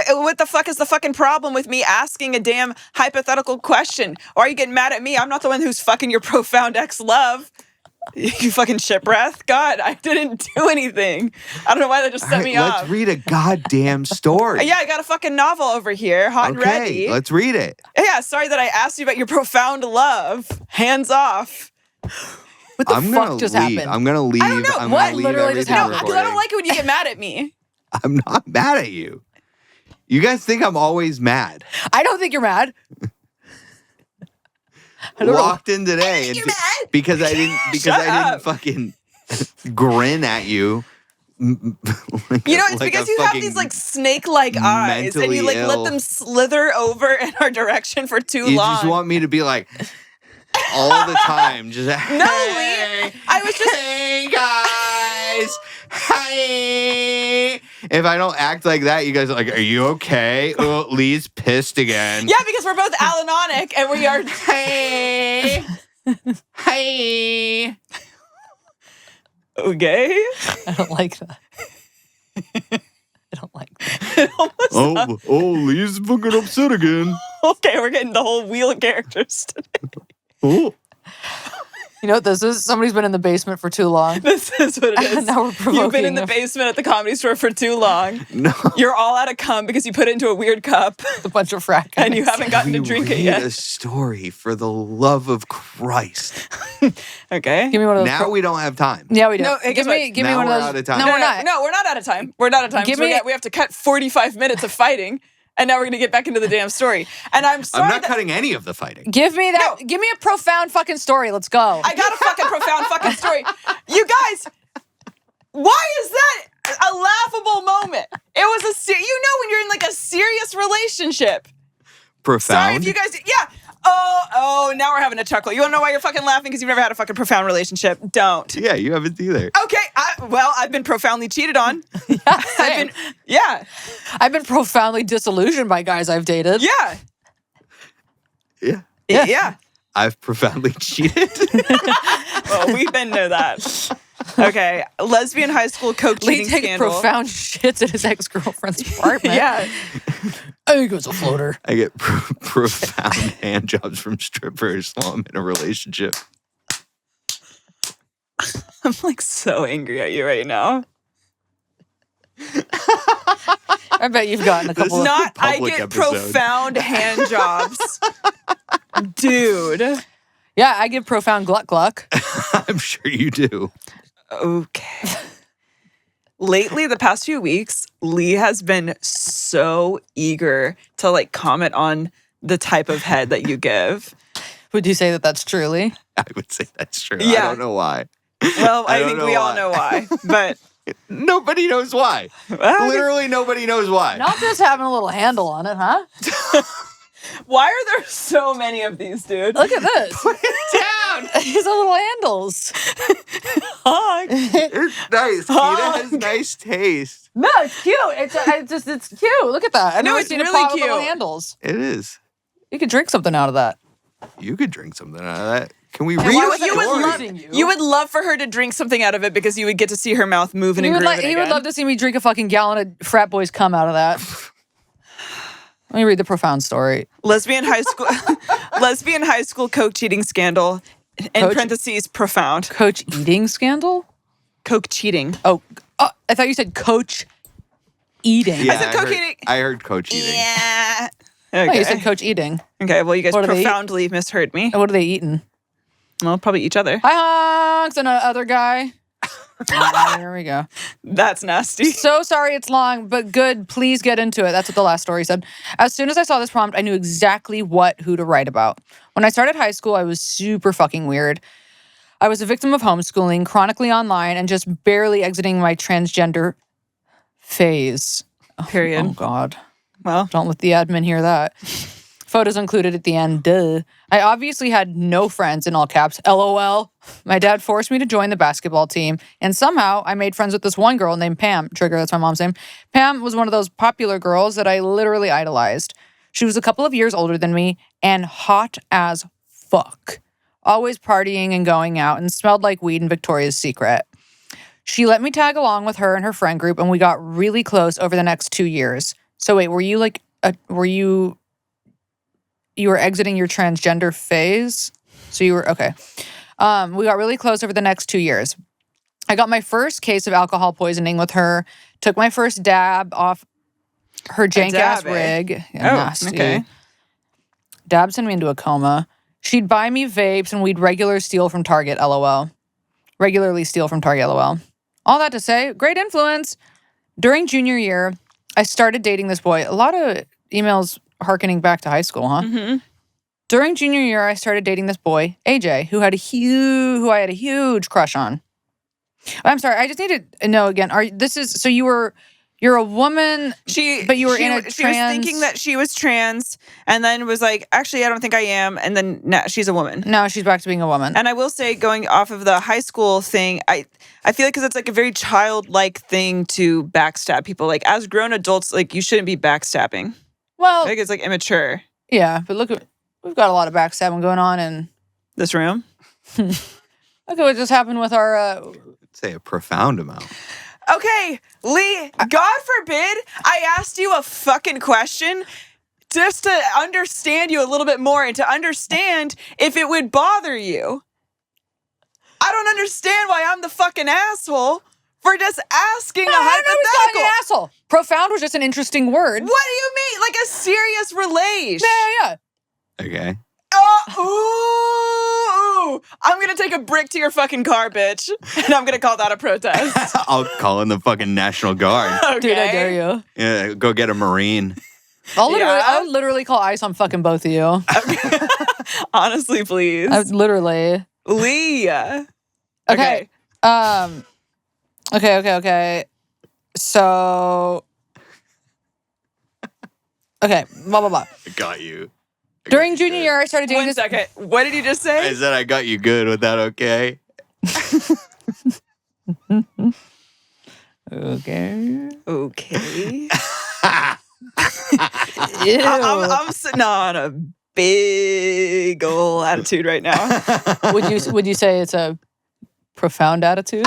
What the fuck is the fucking problem with me asking a damn hypothetical question? Or are you getting mad at me? I'm not the one who's fucking your profound ex-love. You fucking shipwreck. God, I didn't do anything. I don't know why that just set me off.
Let's read a goddamn story.
Yeah, I got a fucking novel over here, hot and ready.
Let's read it.
Yeah, sorry that I asked you about your profound love. Hands off.
What the fuck just happened?
I'm gonna leave.
I don't know.
I'm
What
gonna leave
literally just
everything
happened?
Because I don't
recording.
like it when you get mad at me.
I'm not mad at you. You guys think I'm always mad.
I don't think you're mad. I don't know.
Walked in today and
You're mad?
because I didn't fucking grin at you.
You know, it's because you have these like snake-like eyes, and you like
mentally
let them slither over in our direction for too
You
long.
just want me to be like all the time. Just
No,
hey,
Lee. I was just
hey guys, hey. If I don't act like that, you guys are like, "Are you okay?" Oh, Lee's pissed again.
yeah, because we're both Alanonic, and we are.
Hey, hey.
Okay.
I don't like that. I don't like that.
Oh, Lee's fucking upset again.
Okay, we're getting the whole wheel of characters today.
Oh.
You know what this is? Somebody's been in the basement for too long.
This is what it is.
Now we're provoking
You've been in the
them.
basement at the Comedy Store for too long.
No.
You're all out of cum because you put it into a weird cup,
A bunch of frat
and you
guys.
haven't gotten to
We
drink it
read
yet.
a story for the love of Christ.
Okay.
Give me one of those.
Now we don't have time.
Yeah, we do.
No, hey, guess what?
Give me
Now
one
we're
of those.
out of time.
No, we're not.
No, we're not out of time. We're not out of time.
Give
'cause
me-
we have to cut 45 minutes of fighting, and now we're going to get back into the damn story. And I'm sorry
I'm not
that
cutting any of the fighting.
Give me that.
No.
Give me a profound fucking story. Let's go.
I got a fucking profound fucking story. You guys, why is that a laughable moment? It was you know when you're in like a serious relationship.
Profound.
Sorry if you guys, yeah. Oh, now we're having a chuckle. You want to know why you're fucking laughing? Because you've never had a fucking profound relationship. Don't.
Yeah, you haven't either.
Okay, I've been profoundly cheated on.
Same.
I've been
profoundly disillusioned by guys I've dated.
Yeah.
Yeah.
Yeah.
I've profoundly cheated.
Well, we've been to that. Okay. Lesbian high school coke
Lee
cheating
takes
scandal.
profound shits at his ex-girlfriend's apartment.
Yeah.
I think it was a floater.
I get profound hand jobs from strippers while I'm in a relationship.
I'm like so angry at you right now.
I bet you've gotten a couple of...
Not I
public
get
episode.
profound hand jobs. Dude.
Yeah, I give profound gluck gluck.
I'm sure you do.
Okay. Lately, the past few weeks, Lee has been so eager to like comment on the type of head that you give.
Would you say that that's true, Lee?
I would say that's true. I
Yeah.
don't know why.
Well,
I
I
don't
think
know
we all
why.
know why. But
Nobody knows why.
well,
Literally nobody knows why.
Not just having a little handle on it, huh?
why are there so many of these, dude?
Look at this.
Put it down.
These are little handles.
Honk.
It's nice. Keita has nice taste.
No, it's cute. It's cute. Look at that. I've
No,
never
it's
seen a
really
pot with little
cute.
handles.
It is.
You could drink something out of that.
You could drink something out of that. Can we
why
read
was
a
I
You would,
story?
love,
using you?
you would love for her to drink something out of it because you would get to see her mouth moving
He
and
would,
grooving
he would
again.
love to see me drink a fucking gallon of frat boys cum out of that. Let me read the profound story.
Lesbian high school coke cheating scandal. In
Coach-
parentheses, profound.
Coach eating scandal?
Coke cheating.
Oh, I thought you said coach eating.
Yeah,
I said coke
heard,
eating.
I heard coach eating.
Yeah.
Oh, you said
Okay.
coach eating.
Okay. Well, you guys
What do they eat?
profoundly misheard me.
What are they eating?
Well, probably each other.
Hi, honks, and another guy. There we go.
That's nasty.
So sorry it's long, but good. Please get into it. That's what the last story said. As soon as I saw this prompt, I knew exactly who to write about. When I started high school, I was super fucking weird. I was a victim of homeschooling, chronically online, and just barely exiting my transgender phase.
Period.
Oh, God.
Well,
Don't let the admin hear that. Photos included at the end, duh. I obviously had no friends, in all caps, LOL. My dad forced me to join the basketball team, and somehow I made friends with this one girl named Pam. Trigger, that's my mom's name. Pam was one of those popular girls that I literally idolized. She was a couple of years older than me and hot as fuck. Always partying and going out and smelled like weed in Victoria's Secret. She let me tag along with her and her friend group, and we got really close over the next 2 years. So wait, were you like, you were exiting your transgender phase? So you were, okay. We got really close over the next 2 years. I got my first case of alcohol poisoning with her, took my first dab off her jank-ass
dab, eh?
rig.
Oh,
Nasty.
okay.
Dab sent me into a coma. She'd buy me vapes and we'd regularly steal from Target, LOL. All that to say, great influence. During junior year, I started dating this boy. A lot of emails harkening back to high school, huh?
Mm-hmm.
During junior year, I started dating this boy, AJ, who I had a huge crush on. I'm sorry, I just need to know again. You're a woman, but you were
she
in a
was
trans.
thinking that she was trans, and then was like, actually, I don't think I am. And then now she's a woman.
No, she's back to being a woman.
And I will say, going off of the high school thing, I feel like because it's like a very childlike thing to backstab people. Like as grown adults, like you shouldn't be backstabbing.
Well,
I think it's like immature.
yeah, but we've got a lot of backstabbing going on in
This room.
look at what just happened with our.
I'd say a profound amount.
Okay, Lee, God forbid I asked you a fucking question just to understand you a little bit more and to understand if it would bother you. I don't understand why I'm the fucking asshole for just asking a
I don't know who's calling
hypothetical.
you an asshole. Profound was just an interesting word.
What do you mean? Like a serious relation?
Yeah.
Okay.
Ooh, I'm gonna take a brick to your fucking car, bitch. And I'm gonna call that a protest.
I'll call in the fucking National Guard.
Okay.
Dude, I dare you.
Yeah, go get a Marine.
I'll literally call ice on fucking both of you.
Honestly, please.
Literally.
Lee.
Okay. Okay. So. Okay. Blah blah blah.
I got you.
During junior year, I started dating
One
this.
second. What did you just say?
I said I got you good. Was that okay?
Okay.
Okay.
Ew.
I'm sitting on a big ol' attitude right now.
Would you say it's a profound attitude?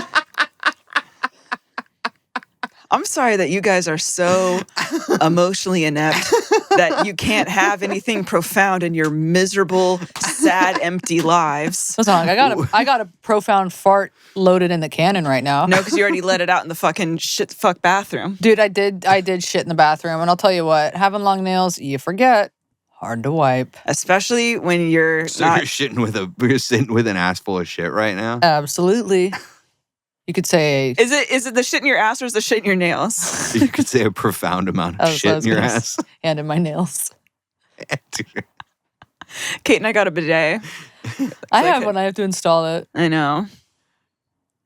I'm sorry that you guys are so emotionally inept that you can't have anything profound in your miserable, sad, empty lives.
Listen, I got a profound fart loaded in the cannon right now.
No, because you already let it out in the fucking fuck bathroom.
Dude, I did shit in the bathroom, and I'll tell you what, having long nails, you forget. Hard to wipe.
Especially when you're
So
not.
you're sitting with an ass full of shit right now.
Absolutely. You could say
Is it the shit in your ass or is the shit in your nails?
You could say a profound amount of shit in your ass.
and in my nails.
Kate and I got a bidet.
I have one. I have to install it.
I know.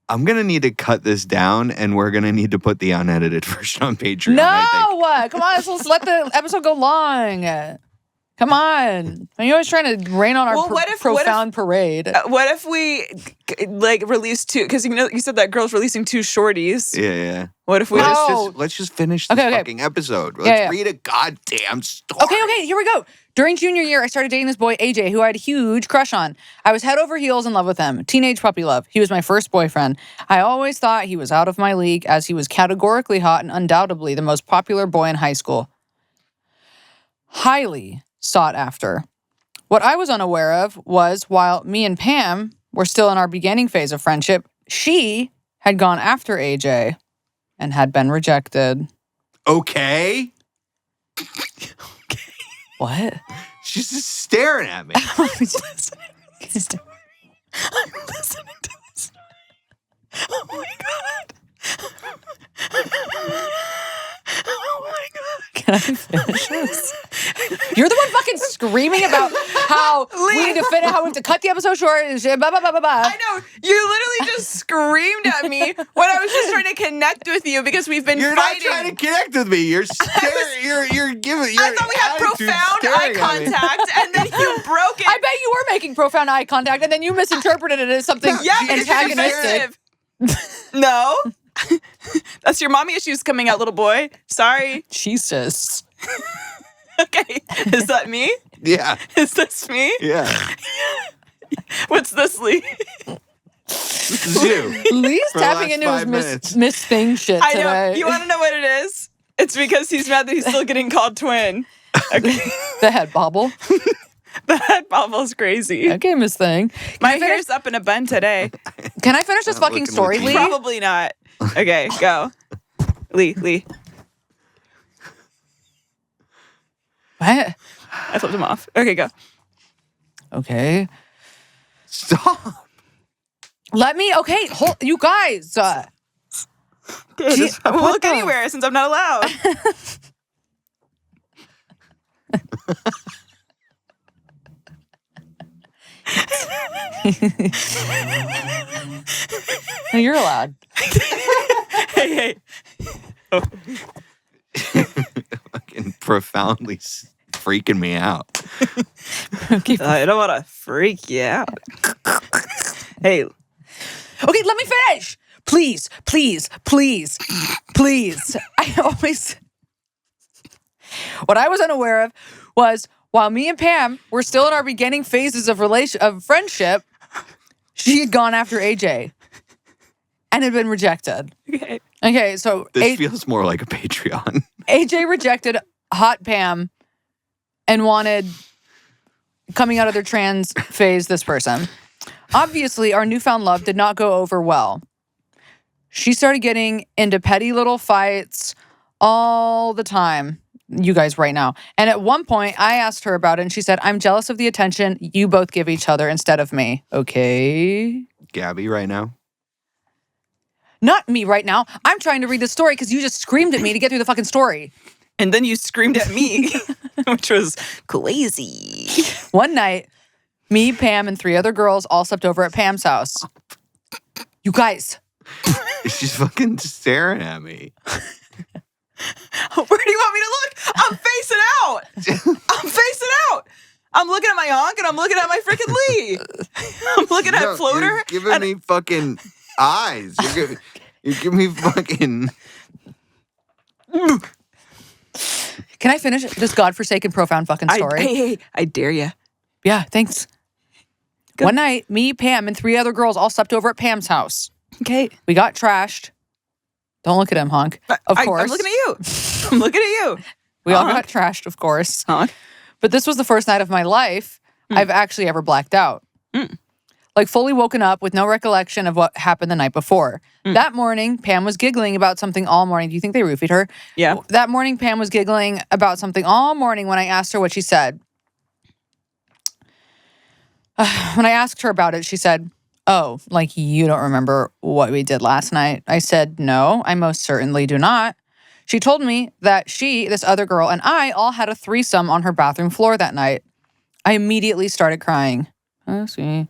I'm gonna need to cut this down, and we're gonna need to put the unedited version on Patreon.
No,
I think.
come on, let's let the episode go long. Come on, are you always trying to rain on our profound parade?
What if we like release two? Because you said that girl's releasing 2 shorties.
Yeah.
What if we
No.
Let's just finish this
Okay.
fucking episode. Let's read a goddamn story.
Okay, here we go. During junior year, I started dating this boy, AJ, who I had a huge crush on. I was head over heels in love with him. Teenage puppy love. He was my first boyfriend. I always thought he was out of my league, as he was categorically hot and undoubtedly the most popular boy in high school. Highly sought after. What I was unaware of was, while me and Pam were still in our beginning phase of friendship, she had gone after AJ and had been rejected.
Okay.
What?
She's just staring at me.
I'm listening to this. Oh my god. Oh my god.
Can I finish this? You're the one fucking screaming about how we need to finish, how we have to cut the episode short. And shit, blah, blah, blah, blah, blah.
I know. You literally just screamed at me when I was just trying to connect with you because we've been
You're
fighting.
not trying to connect with me. You're staring. You're giving.
I thought we had profound eye contact, and then you broke it.
I bet you were making profound eye contact, and then you misinterpreted it as something
Yeah, because you're
antagonistic.
defensive. No. That's your mommy issues coming out, little boy. Sorry.
Jesus.
Okay. Is that me?
Yeah.
Is this me?
Yeah.
What's this, Lee?
This is you.
Lee's
For the
tapping
last
into
5
his
minutes.
Miss Thing shit
I
today.
know. You want to know what it is? It's because he's mad that he's still getting called twin. Okay.
The head bobble.
The head bobble's crazy.
Okay, Miss Thing.
My hair's up in a bun today.
Can I finish this
Not
fucking
looking
story,
with
Lee?
you.
Probably not. Okay, go. Lee.
What?
I flipped him off. Okay, go.
Okay.
Stop.
Let me. Okay, hold. You guys.
We'll
what
look
the-
anywhere since I'm not allowed.
No, you're allowed.
Hey.
Fucking profoundly freaking me out.
I don't want to freak you out. Hey,
Okay, let me finish. Please. I always. What I was unaware of was while me and Pam were still in our beginning phases of friendship, she had gone after AJ and had been rejected.
okay.
Okay, so
This feels more like a Patreon.
AJ rejected hot Pam and wanted, coming out of their trans phase, this person. Obviously, our newfound love did not go over well. She started getting into petty little fights all the time. You guys right now. And at one point, I asked her about it, and she said, I'm jealous of the attention you both give each other instead of me. Okay.
Gabby right now.
Not me right now. I'm trying to read the story because you just screamed at me to get through the fucking story.
And then you screamed at me, which was crazy.
One night, me, Pam, and 3 other girls all slept over at Pam's house. You guys.
She's fucking staring at me.
Where do you want me to look? I'm facing out. I'm looking at my honk and I'm looking at my freaking Lee. I'm looking at
No,
Floater.
You're giving me fucking eyes. You're giving me fucking.
Can I finish this godforsaken, profound fucking story?
Hey, I dare you.
Yeah, thanks.
Go.
One night, me, Pam, and 3 other girls all slept over at Pam's house.
Okay.
We got trashed. Don't look at him, honk. Of course.
I'm looking at you. I'm looking at you.
We all got trashed, of course.
Honk.
But this was the first night of my life I've actually ever blacked out. Like fully woken up with no recollection of what happened the night before. That morning, Pam was giggling about something all morning. Do you think they roofied her?
Yeah.
That morning, Pam was giggling about something all morning when I asked her what she said. When I asked her about it, she said, "Oh, like you don't remember what we did last night?" I said, "No, I most certainly do not." She told me that she, this other girl, and I all had a threesome on her bathroom floor that night. I immediately started crying. I see.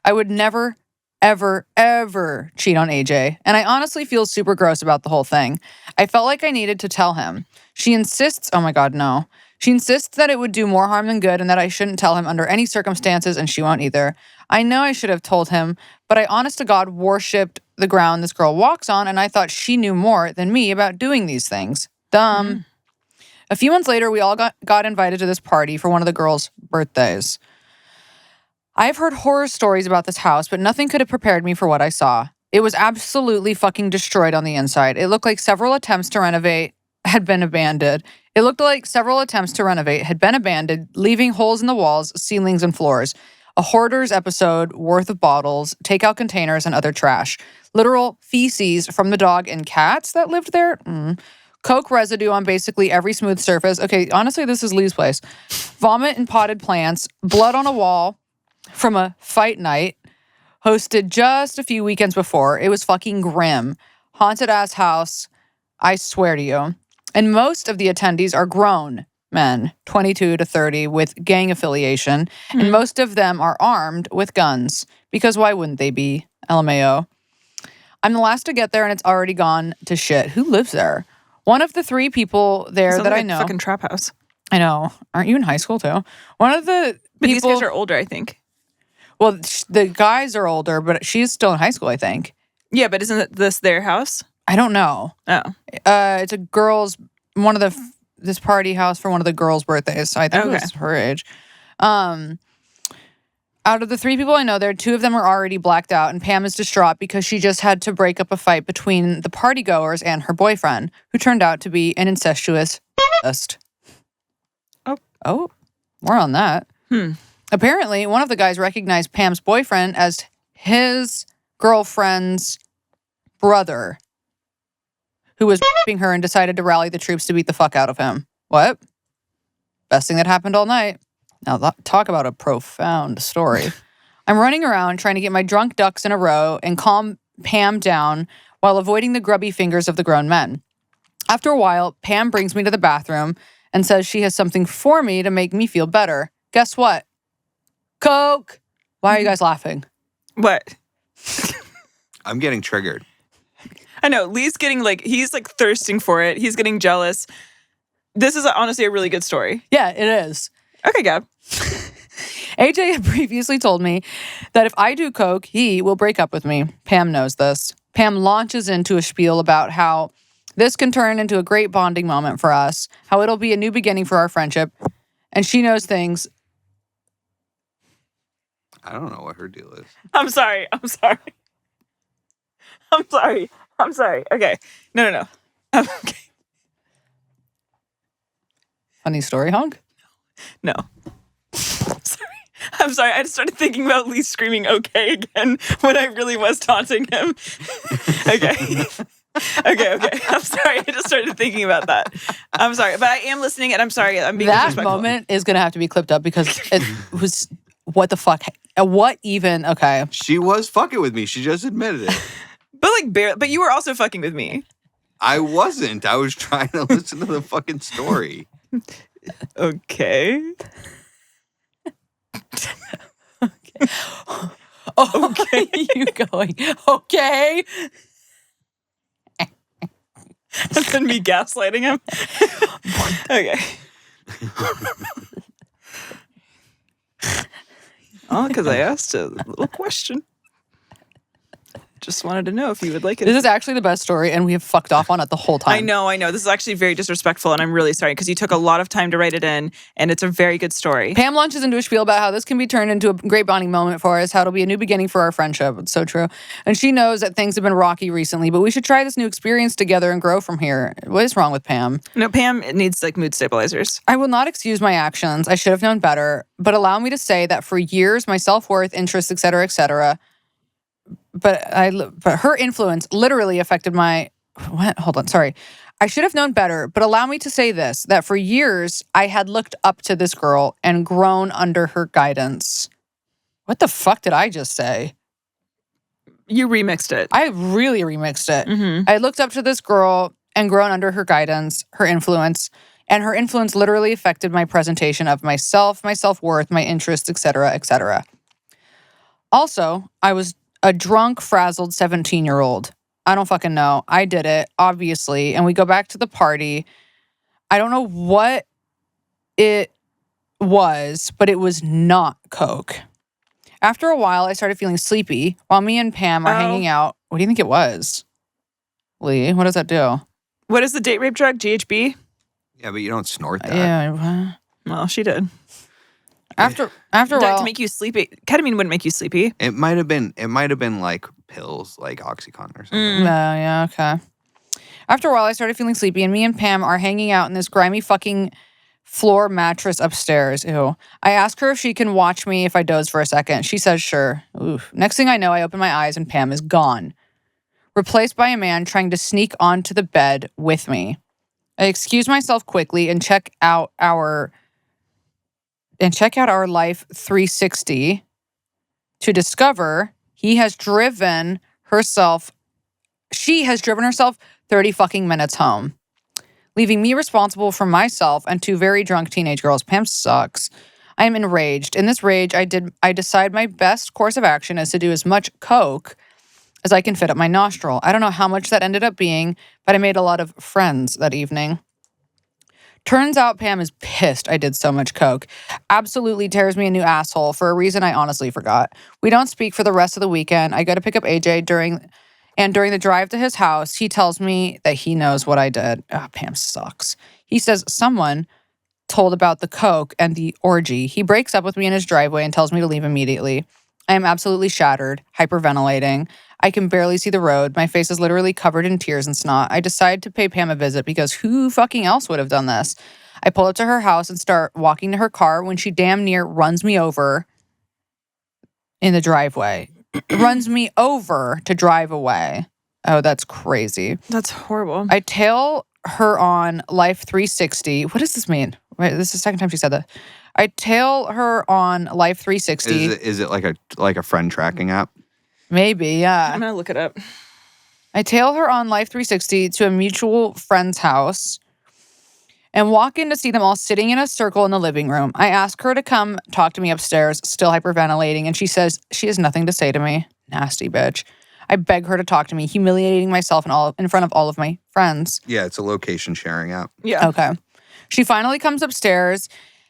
I would never, ever, ever cheat on AJ. And I honestly feel super gross about the whole thing. I felt like I needed to tell him. She insists, oh my God, no. She insists that it would do more harm than good and that I shouldn't tell him under any circumstances, and she won't either. I know I should have told him, but I honest to God worshipped the ground this girl walks on, and I thought she knew more than me about doing these things. Dumb. A few months later, we all got invited to this party for one of the girls' birthdays. I've heard horror stories about this house, but nothing could have prepared me for what I saw. It was absolutely fucking destroyed on the inside. It looked like several attempts to renovate had been abandoned. Leaving holes in the walls, ceilings, and floors. A hoarder's episode worth of bottles, takeout containers, and other trash. Literal feces from the dog and cats that lived there. Coke residue on basically every smooth surface. Okay, honestly, this is Lee's place. Vomit and potted plants. Blood on a wall from a fight night hosted just a few weekends before. It was fucking grim. Haunted ass house, I swear to you. And most of the attendees are grown men, 22 to 30, with gang affiliation. And most of them are armed with guns. Because why wouldn't they be? LMAO. I'm the last to get there and it's already gone to shit. Who lives there? One of the 3 people there
Sounds
that
like
I
a
know.
fucking trap house.
I know. Aren't you in high school too? One of the
But these
people.
guys are older, I think.
Well, the guys are older, but she's still in high school, I think.
Yeah, but isn't this their house?
I don't know.
Oh.
It's a girl's, this party house for one of the girls' birthdays. So I think it was her age. I Out of the 3 people I know there, 2 of them are already blacked out, and Pam is distraught because she just had to break up a fight between the partygoers and her boyfriend, who turned out to be an incestuous Oh, more on that. Apparently, one of the guys recognized Pam's boyfriend as his girlfriend's brother, who was raping her and decided to rally the troops to beat the fuck out of him. What? Best thing that happened all night. Now, talk about a profound story. I'm running around trying to get my drunk ducks in a row and calm Pam down while avoiding the grubby fingers of the grown men. After a while, Pam brings me to the bathroom and says she has something for me to make me feel better. Guess what? Coke! Why are you guys laughing?
What?
I'm getting triggered.
I know. Lee's getting he's thirsting for it. He's getting jealous. This is honestly a really good story.
Yeah, it is.
Okay, Gab.
AJ had previously told me that if I do coke, he will break up with me. Pam knows this. Pam launches into a spiel about how this can turn into a great bonding moment for us, how it'll be a new beginning for our friendship, and she knows things.
I don't know what her deal is.
I'm sorry. Okay. No. Okay.
Funny story, Honk?
No. I'm sorry. I just started thinking about Lee screaming okay again when I really was taunting him. Okay. Okay. I'm sorry. I just started thinking about that. I'm sorry. But I am listening and I'm sorry. I'm being
That
disrespectful.
moment is going to have to be clipped up because it was, what the fuck? What even? Okay.
She was fucking with me. She just admitted it.
But you were also fucking with me.
I wasn't. I was trying to listen to the fucking story.
Okay.
Okay. You going, okay.
That's been me gaslighting him. Okay. Oh, because I asked a little question. Just wanted to know if you would like it.
This is actually the best story, and we have fucked off on it the whole time.
I know. This is actually very disrespectful, and I'm really sorry because you took a lot of time to write it in, and it's a very good story.
Pam launches into a spiel about how this can be turned into a great bonding moment for us, how it'll be a new beginning for our friendship. It's so true. And she knows that things have been rocky recently, but we should try this new experience together and grow from here. What is wrong with Pam?
No, Pam needs mood stabilizers.
I will not excuse my actions. I should have known better, but allow me to say that for years, my self-worth, interests, etc., but her influence literally affected my, what? Hold on, sorry. I should have known better, but allow me to say this, that for years, I had looked up to this girl and grown under her guidance. What the fuck did I just say?
You remixed it.
I really remixed it.
Mm-hmm.
I looked up to this girl and grown under her guidance, her influence, and her influence literally affected my presentation of myself, my self-worth, my interests, etc. Also, I was a drunk, frazzled 17-year-old. I don't fucking know. I did it, obviously. And we go back to the party. I don't know what it was, but it was not coke. After a while, I started feeling sleepy while me and Pam are hanging out. What do you think it was? Lee, what does that do?
What is the date rape drug? GHB?
Yeah, but you don't snort that.
Yeah.
Well, she did.
After a
Like
while,
to make you sleepy. Ketamine wouldn't make you sleepy.
It might have been like pills, like Oxycontin or something.
yeah, okay. After a while, I started feeling sleepy, and me and Pam are hanging out in this grimy fucking floor mattress upstairs. Ew. I ask her if she can watch me if I doze for a second. She says sure. Oof. Next thing I know, I open my eyes and Pam is gone, replaced by a man trying to sneak onto the bed with me. I excuse myself quickly and check out our Life 360 to discover she has driven herself 30 fucking minutes home, leaving me responsible for myself and 2 very drunk teenage girls. Pam sucks. I am enraged. In this rage, I decide my best course of action is to do as much coke as I can fit up my nostril. I don't know how much that ended up being, but I made a lot of friends that evening. Turns out Pam is pissed I did so much coke. Absolutely tears me a new asshole for a reason I honestly forgot. We don't speak for the rest of the weekend. I go to pick up AJ during the drive to his house, he tells me that he knows what I did. Oh, Pam sucks. He says someone told about the coke and the orgy. He breaks up with me in his driveway and tells me to leave immediately. I am absolutely shattered, hyperventilating. I can barely see the road. My face is literally covered in tears and snot. I decide to pay Pam a visit because who fucking else would have done this? I pull up to her house and start walking to her car when she damn near runs me over in the driveway. Runs me over to drive away. Oh, that's crazy.
That's horrible.
I tail her on Life 360. What does this mean? Wait, this is the second time she said that. I tail her on Life 360.
Is it like a friend tracking app?
Maybe, yeah.
I'm going to look it up.
I tail her on Life 360 to a mutual friend's house and walk in to see them all sitting in a circle in the living room. I ask her to come talk to me upstairs, still hyperventilating, and she says she has nothing to say to me. Nasty bitch. I beg her to talk to me, humiliating myself in front of all of my friends.
Yeah, it's a location sharing app.
Yeah.
Okay. She finally comes upstairs,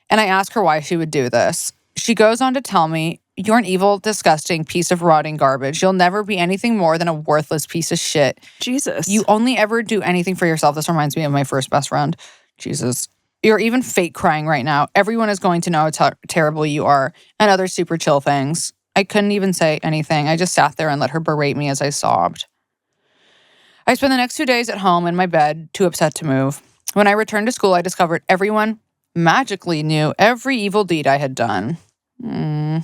and I ask her why she would do this. She goes on to tell me, "You're an evil, disgusting piece of rotting garbage. You'll never be anything more than a worthless piece of shit.
Jesus.
You only ever do anything for yourself." This reminds me of my first best friend. Jesus. "You're even fake crying right now. Everyone is going to know how terrible you are," and other super chill things. I couldn't even say anything. I just sat there and let her berate me as I sobbed. I spent the next 2 days at home in my bed, too upset to move. When I returned to school, I discovered everyone magically knew every evil deed I had done. Oh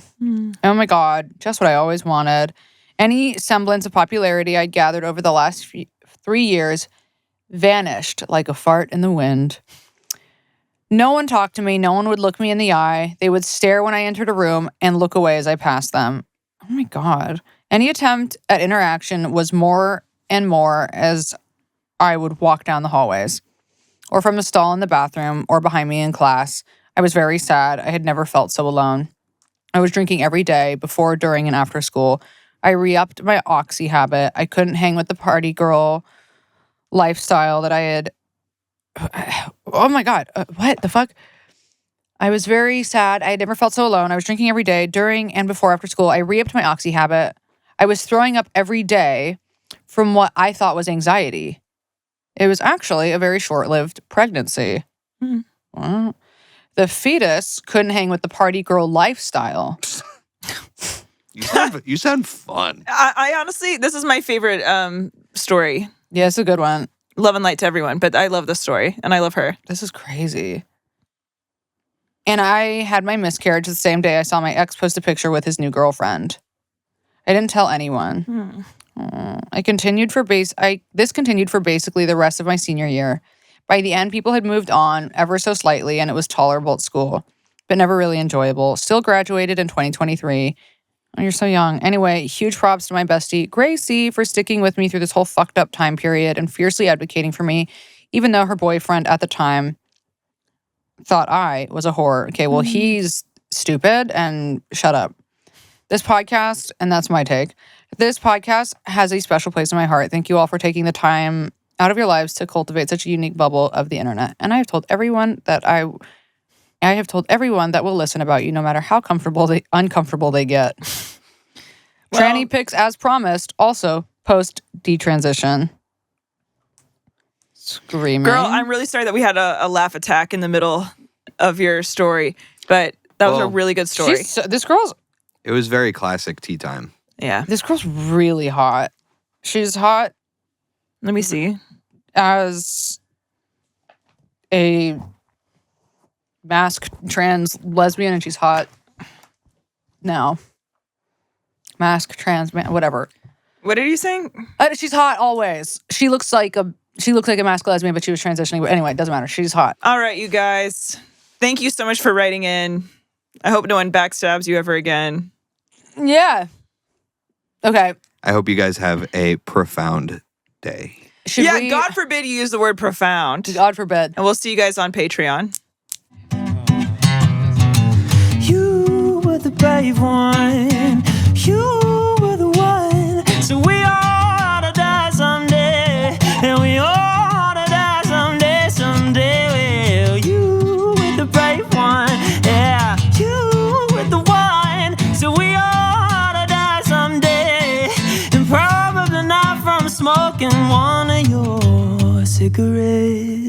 my God, just what I always wanted. Any semblance of popularity I'd gathered over the last 3 years vanished like a fart in the wind. No one talked to me. No one would look me in the eye. They would stare when I entered a room and look away as I passed them. Oh my God. Any attempt at interaction was more and more as I would walk down the hallways, or from a stall in the bathroom, or behind me in class. I was very sad. I had never felt so alone. I was drinking every day, before, during, and after school. I re-upped my oxy habit. I couldn't hang with the party girl lifestyle that I had. Oh my God. What the fuck? I was very sad. I had never felt so alone. I was drinking every day, during and before after school. I re-upped my oxy habit. I was throwing up every day from what I thought was anxiety. It was actually a very short-lived pregnancy. Well, the fetus couldn't hang with the party girl lifestyle.
You sound fun.
I honestly, this is my favorite story.
Yeah, it's a good one.
Love and light to everyone, but I love this story and I love her.
This is crazy. And I had my miscarriage the same day I saw my ex post a picture with his new girlfriend. I didn't tell anyone. This continued for basically the rest of my senior year. By the end, people had moved on ever so slightly, and it was tolerable at school, but never really enjoyable. Still graduated in 2023. Oh, you're so young. Anyway, huge props to my bestie, Gracie, for sticking with me through this whole fucked up time period and fiercely advocating for me, even though her boyfriend at the time thought I was a whore. Okay, well, he's stupid and shut up. This podcast, and that's my take, this podcast has a special place in my heart. Thank you all for taking the time out of your lives to cultivate such a unique bubble of the internet. And I have told everyone that will listen about you, no matter how uncomfortable they get. Well, tranny pics as promised, also post detransition. Screaming.
Girl, I'm really sorry that we had a laugh attack in the middle of your story, but that was a really good story.
It was very classic tea time.
Yeah.
This girl's really hot. She's hot.
Let me see.
As a masked trans lesbian, and she's hot now. Masked trans man, whatever.
What are you saying?
She's hot always. She looks like a masked lesbian, but she was transitioning. But anyway, it doesn't matter. She's hot.
All right, you guys. Thank you so much for writing in. I hope no one backstabs you ever again.
Yeah. Okay.
I hope you guys have a profound day.
God forbid you use the word profound.
God forbid.
And we'll see you guys on Patreon.
You were the brave one. You were the one. So we all ought to die someday. And we all ought to die someday, someday. Well, you were the brave one. Yeah, you were the one. So we all ought to die someday. And probably not from smoking one of your cigarettes.